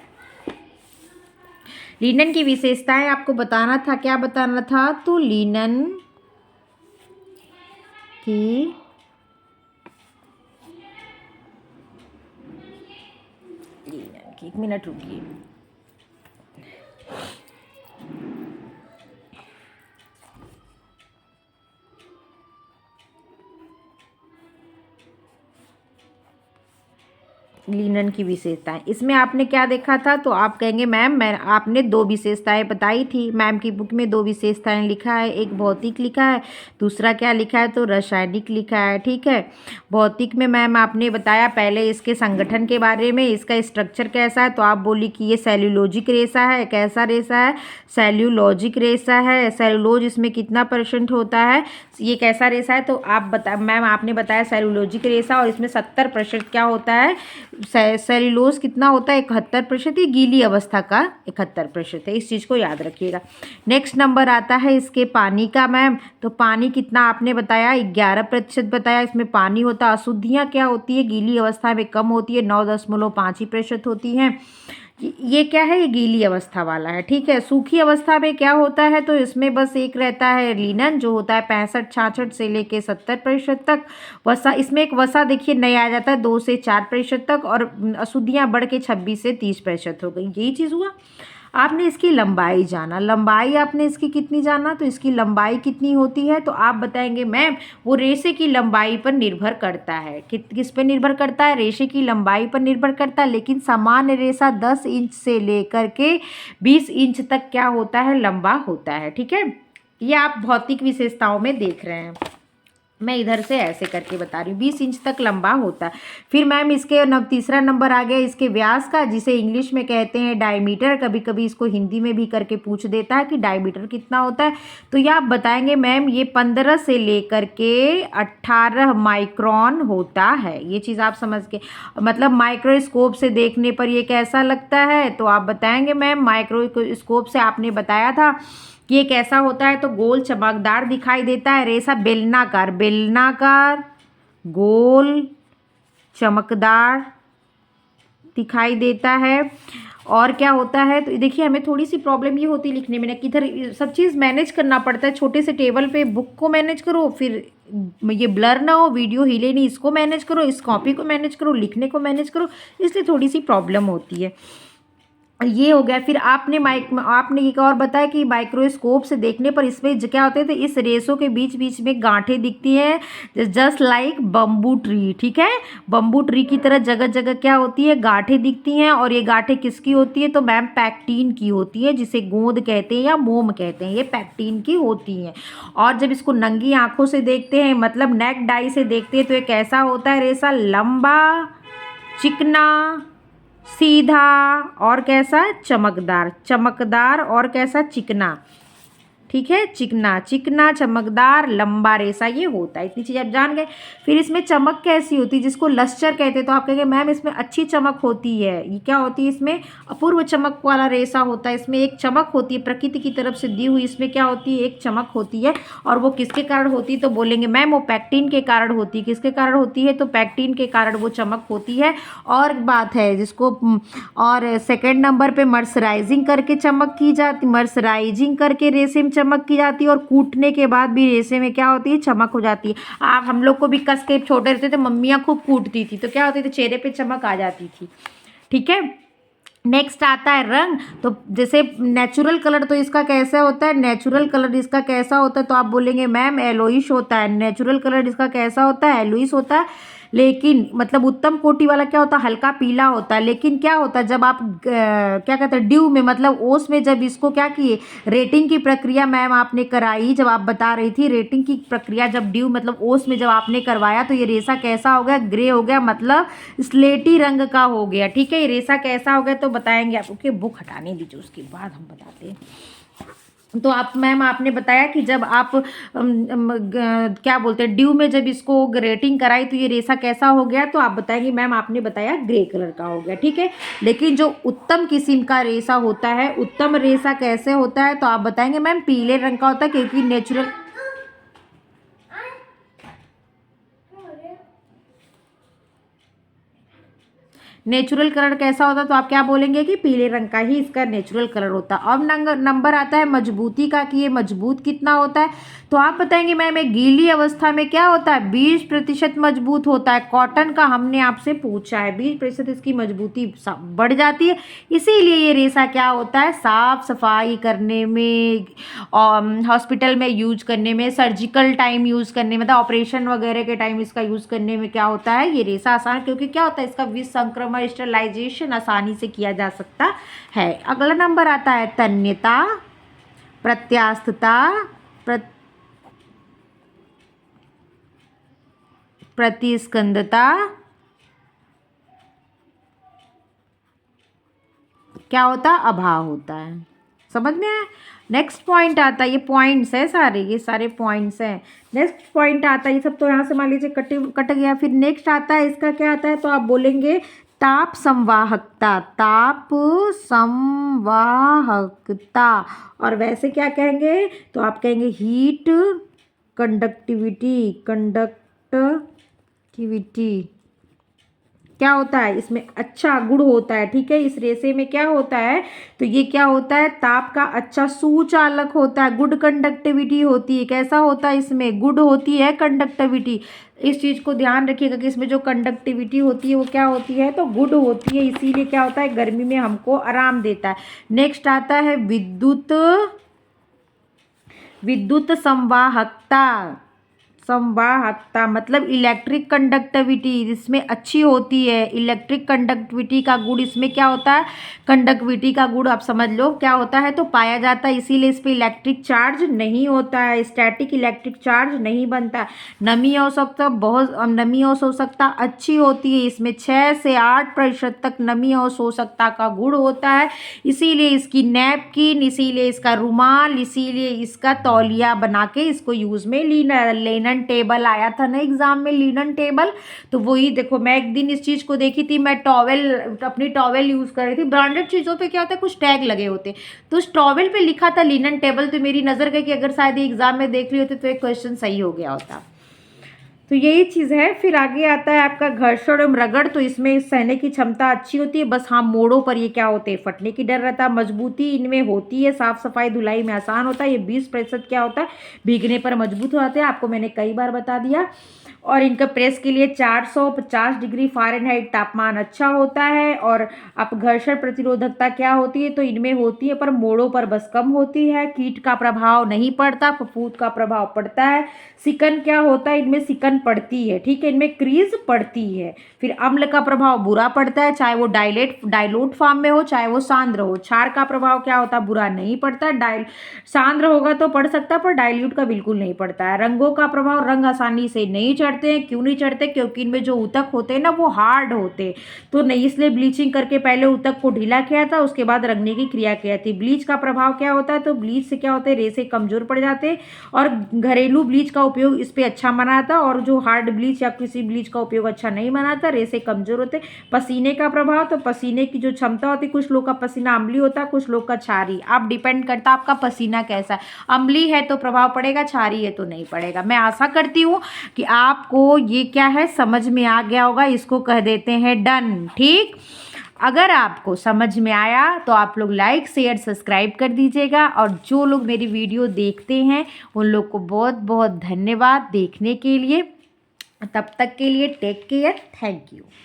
लिनन की विशेषताएं आपको बताना था, क्या बताना था, तो लिनन की एक मिनट रुकिए। लिनन की विशेषताएं। इसमें आपने क्या देखा था, तो आप कहेंगे मैम मैं आपने दो विशेषताएं बताई थी, मैम की बुक में दो विशेषताएं लिखा है, एक भौतिक लिखा है, दूसरा क्या लिखा है, तो रासायनिक लिखा है। ठीक है, भौतिक में मैम आपने बताया पहले इसके संगठन के बारे में, इसका स्ट्रक्चर कैसा है, तो आप बोली कि ये सेल्यूलोजिक रेशा है। कैसा रेशा है, सेल्यूलोजिक रेशा है। सेलुलोज इसमें कितना % होता है, ये कैसा रेशा है, तो आप बता मैम आपने बताया सेल्यूलोजिक रेशा, और इसमें 70% क्या होता है, सेल्यूलोज कितना होता है, 71%। ये गीली अवस्था का 71% है, इस चीज़ को याद रखिएगा। नेक्स्ट नंबर आता है इसके पानी का मैम, तो पानी कितना आपने बताया, 11% बताया इसमें पानी होता है। अशुद्धियाँ क्या होती है, गीली अवस्था में कम होती है, 9.5% होती हैं। ये क्या है, ये गीली अवस्था वाला है। ठीक है, सूखी अवस्था में क्या होता है, तो इसमें बस एक रहता है लिनन, जो होता है 65-66 से लेके 70% तक। वसा, इसमें एक वसा देखिए नया आ जाता है 2 से 4% तक, और अशुद्धियाँ बढ़ के 26 से 30% हो गई। यही चीज़ हुआ। आपने इसकी लंबाई जाना, लंबाई आपने इसकी कितनी जाना, तो इसकी लंबाई कितनी होती है, तो आप बताएंगे मैम वो रेशे की लंबाई पर निर्भर करता है। किस पे निर्भर करता है, रेशे की लंबाई पर निर्भर करता है। लेकिन सामान्य रेशा 10 इंच से लेकर के 20 इंच तक क्या होता है, लंबा होता है। ठीक है, ये आप भौतिक विशेषताओं में देख रहे हैं। मैं इधर से ऐसे करके बता रही हूँ, 20 इंच तक लंबा होता है। फिर मैम इसके तीसरा नंबर आ गया इसके व्यास का, जिसे इंग्लिश में कहते हैं डायमीटर। कभी कभी इसको हिंदी में भी करके पूछ देता है कि डायमीटर कितना होता है, तो ये आप बताएंगे मैम ये 15 से लेकर के 18 माइक्रोन होता है। ये चीज़ आप समझ के, मतलब माइक्रोस्कोप से देखने पर ये कैसा लगता है, तो आप बताएंगे मैम माइक्रोस्कोप से आपने बताया था कि ये कैसा होता है, तो गोल चमकदार दिखाई देता है। रेशा बेलनाकार, बेलनाकार गोल चमकदार दिखाई देता है। और क्या होता है, तो देखिए हमें थोड़ी सी प्रॉब्लम ये होती है लिखने में ना, कि इधर सब चीज़ मैनेज करना पड़ता है। छोटे से टेबल पे बुक को मैनेज करो, फिर ये ब्लर ना हो, वीडियो हिले नहीं, इसको मैनेज करो, इस कॉपी को मैनेज करो, लिखने को मैनेज करो, इसलिए थोड़ी सी प्रॉब्लम होती है। ये हो गया। फिर आपने एक और बताया कि माइक्रोस्कोप से देखने पर इसमें क्या होते हैं, तो इस रेशों के बीच बीच में गांठें दिखती हैं, जस्ट लाइक बम्बू ट्री। ठीक है, बम्बू ट्री की तरह जगह जगह क्या होती है, गांठें दिखती हैं। और ये गांठें किसकी होती है, तो मैम पैक्टीन की होती है, जिसे गोंद कहते हैं या मोम कहते हैं, ये पैक्टीन की होती हैं। और जब इसको नंगी आंखों से देखते हैं, मतलब नेक डाई से देखते हैं, तो ये कैसा होता है रेशा, लंबा, चिकना, सीधा, और कैसा, चमकदार, चमकदार और कैसा, चिकना। ठीक है, चिकना, चिकना, चमकदार, लंबा रेशा ये होता है। इतनी चीज़ आप जान गए। फिर इसमें चमक कैसी होती है, जिसको लश्चर कहते हैं, तो आप कहेंगे मैम इसमें अच्छी चमक होती है। ये क्या होती है, इसमें अपूर्व चमक वाला रेशा होता है। इसमें एक चमक होती है प्रकृति की तरफ से दी हुई, इसमें क्या होती है, एक चमक होती है। और वो किसके कारण होती है, तो बोलेंगे मैम वो पैक्टीन के कारण होती है। किसके कारण होती है, तो पैक्टीन के कारण वो चमक होती है। और बात है जिसको, और सेकेंड नंबर पे मर्सराइजिंग करके चमक की जाती, मर्सराइजिंग करके रेशे में चमक की जाती है। और कूटने के बाद भी रेशे में क्या होती है, चमक हो जाती है। आप हम लोग को भी कस के छोटे रहते थे, मम्मियाँ खूब कूटती थी, तो क्या होती थी, चेहरे पे चमक आ जाती थी। ठीक है, नेक्स्ट आता है रंग। तो जैसे नेचुरल कलर, तो इसका कैसा होता है, नेचुरल कलर इसका कैसा होता है, तो आप बोलेंगे मैम एलोइश होता है। नेचुरल कलर इसका कैसा होता है, एलोइश होता है। लेकिन मतलब उत्तम कोटि वाला क्या होता है, हल्का पीला होता है। लेकिन क्या होता है, जब आप क्या कहते हैं, ड्यू में, मतलब ओस में, जब इसको क्या किए, रेटिंग की प्रक्रिया मैम आपने कराई, जब आप बता रही थी रेटिंग की प्रक्रिया, जब ड्यू मतलब ओस में जब आपने करवाया, तो ये रेशा कैसा हो गया, ग्रे हो गया, मतलब स्लेटी रंग का हो गया। ठीक है, ये रेशा कैसा हो गया, तो बताएंगे आपको। कि बुक हटाने दीजिए, उसके बाद हम बताते हैं। तो आप मैम आपने बताया कि जब आप क्या बोलते हैं, ड्यू में जब इसको रेटिंग कराई, तो ये रेशा कैसा हो गया, तो आप बताएंगे मैम आपने बताया ग्रे कलर का हो गया। ठीक है, लेकिन जो उत्तम किस्म का रेशा होता है, उत्तम रेशा कैसे होता है, तो आप बताएंगे मैम पीले रंग का होता है, क्योंकि नेचुरल, नेचुरल कलर कैसा होता है, तो आप क्या बोलेंगे कि पीले रंग का ही इसका नेचुरल कलर होता है। अब नंबर आता है मजबूती का, कि ये मजबूत कितना होता है, तो आप बताएंगे मैम एक गीली अवस्था में क्या होता है, 20% मजबूत होता है। कॉटन का हमने आपसे पूछा है, 20% इसकी मजबूती बढ़ जाती है। इसीलिए ये रेशा क्या होता है, साफ सफाई करने में, हॉस्पिटल में यूज करने में, सर्जिकल टाइम यूज करने में, मतलब ऑपरेशन वगैरह के टाइम इसका यूज करने में क्या होता है, ये रेशा आसान, क्योंकि क्या होता है इसका विष संक्रमण थर्मोस्टेलाइजेशन आसानी से किया जा सकता है। अगला नंबर आता है तन्यता, प्रत्यास्थता, प्रतिस्कंदता, क्या होता है, अभाव होता है। समझ में आया। नेक्स्ट पॉइंट आता है, ये पॉइंट्स है सारे, ये सारे पॉइंट्स हैं। नेक्स्ट पॉइंट आता है, ये सब तो यहाँ से मान लीजिए कट गया। फिर नेक्स्ट आता है, इसका क्या आता है, तो आप बोलेंगे ताप संवाहकता, ताप संवाहकता। और वैसे क्या कहेंगे, तो आप कहेंगे हीट कंडक्टिविटी, कंडक्टिविटी क्या होता है, इसमें अच्छा गुण होता है। ठीक है, इस रेशे में क्या होता है, तो ये क्या होता है, ताप का अच्छा सुचालक होता है, गुड कंडक्टिविटी होती है। कैसा होता है, इसमें गुड होती है कंडक्टिविटी। इस चीज़ को ध्यान रखिएगा कि इसमें जो कंडक्टिविटी होती है वो क्या होती है, तो गुड होती है। इसीलिए क्या होता है, गर्मी में हमको आराम देता है। नेक्स्ट आता है विद्युत संवाहकता, संवाहकता मतलब इलेक्ट्रिक कंडक्टिविटी इसमें अच्छी होती है। इलेक्ट्रिक कंडक्टिविटी का गुण इसमें क्या होता है, कंडक्टिविटी का गुण आप समझ लो क्या होता है, तो पाया जाता है। इसीलिए इस पर इलेक्ट्रिक चार्ज नहीं होता है, स्टैटिक इलेक्ट्रिक चार्ज नहीं बनता। नमी अवशोषकता बहुत, नमी अवशोषकता अच्छी होती है। इसमें 6 से 8% तक नमी अवशोषकता का गुण होता है। इसीलिए इसकी नैपकिन, इसीलिए इसका रुमाल, इसीलिए इसका तौलिया बना के इसको यूज में लेना टेबल आया था ना एग्जाम में, लिनन टेबल। तो वही देखो, मैं एक दिन इस चीज को देखी थी, मैं टॉवेल, अपनी टॉवेल यूज कर रही थी। ब्रांडेड चीजों पे क्या होता है, कुछ टैग लगे होते, तो उस टॉवेल पे लिखा था लिनन टेबल। तो मेरी नजर गई कि अगर शायद एग्जाम में देख ली होती तो एक क्वेश्चन सही हो गया होता। तो यही चीज़ है। फिर आगे आता है आपका घर्षण एवं रगड़। तो इसमें सहने की क्षमता अच्छी होती है, बस हाँ मोड़ों पर ये क्या होते हैं, फटने की डर रहता है। मजबूती इनमें होती है, साफ सफाई धुलाई में आसान होता है। ये 20% क्या होता है, भीगने पर मजबूत हो जाते हैं, आपको मैंने कई बार बता दिया। और इनका प्रेस के लिए 450 डिग्री फ़ारेनहाइट तापमान अच्छा होता है। और आप घर्षण प्रतिरोधकता क्या होती है, तो इनमें होती है पर मोड़ों पर बस कम होती है। कीट का प्रभाव नहीं पड़ता, फफूंद का प्रभाव पड़ता है। सिकन क्या होता है, इनमें सिकन पड़ती है। ठीक है, इनमें क्रीज पड़ती है। फिर अम्ल का प्रभाव बुरा पड़ता है, चाहे वो डाइल्यूट फॉर्म में हो, चाहे वो सांद्र हो। क्षार का प्रभाव क्या होता है, बुरा नहीं पड़ता। सांद्र होगा तो पड़ सकता है, पर डाइल्यूट का बिल्कुल नहीं पड़ता है। रंगों का प्रभाव, रंग आसानी से नहीं चढ़ते हैं। क्यों नहीं चढ़ते, क्योंकि इनमें जो ऊतक होते हैं ना वो हार्ड होते, तो नहीं, इसलिए ब्लीचिंग करके पहले ऊतक को ढीला किया था, उसके बाद रंगने की क्रिया किया थी। ब्लीच का प्रभाव क्या होता है, तो ब्लीच से क्या होता है, रेशे कमजोर पड़ जाते। और घरेलू ब्लीच का उपयोग इस पे अच्छा मना था, और जो हार्ड ब्लीच या किसी ब्लीच का उपयोग अच्छा नहीं मना था, रेशे कमजोर होते। पसीने का प्रभाव, तो पसीने की जो क्षमता होती, कुछ लोग का पसीना अम्लीय होता है, कुछ लोग का क्षारी। आप डिपेंड करता है आपका पसीना कैसा है, अम्ली है तो प्रभाव पड़ेगा, क्षारी है तो नहीं पड़ेगा। मैं आशा करती हूँ कि आपको ये क्या है समझ में आ गया होगा। इसको कह देते हैं डन। ठीक, अगर आपको समझ में आया तो आप लोग लाइक शेयर सब्सक्राइब कर दीजिएगा। और जो लोग मेरी वीडियो देखते हैं उन लोग को बहुत बहुत धन्यवाद देखने के लिए। तब तक के लिए टेक केयर, थैंक यू।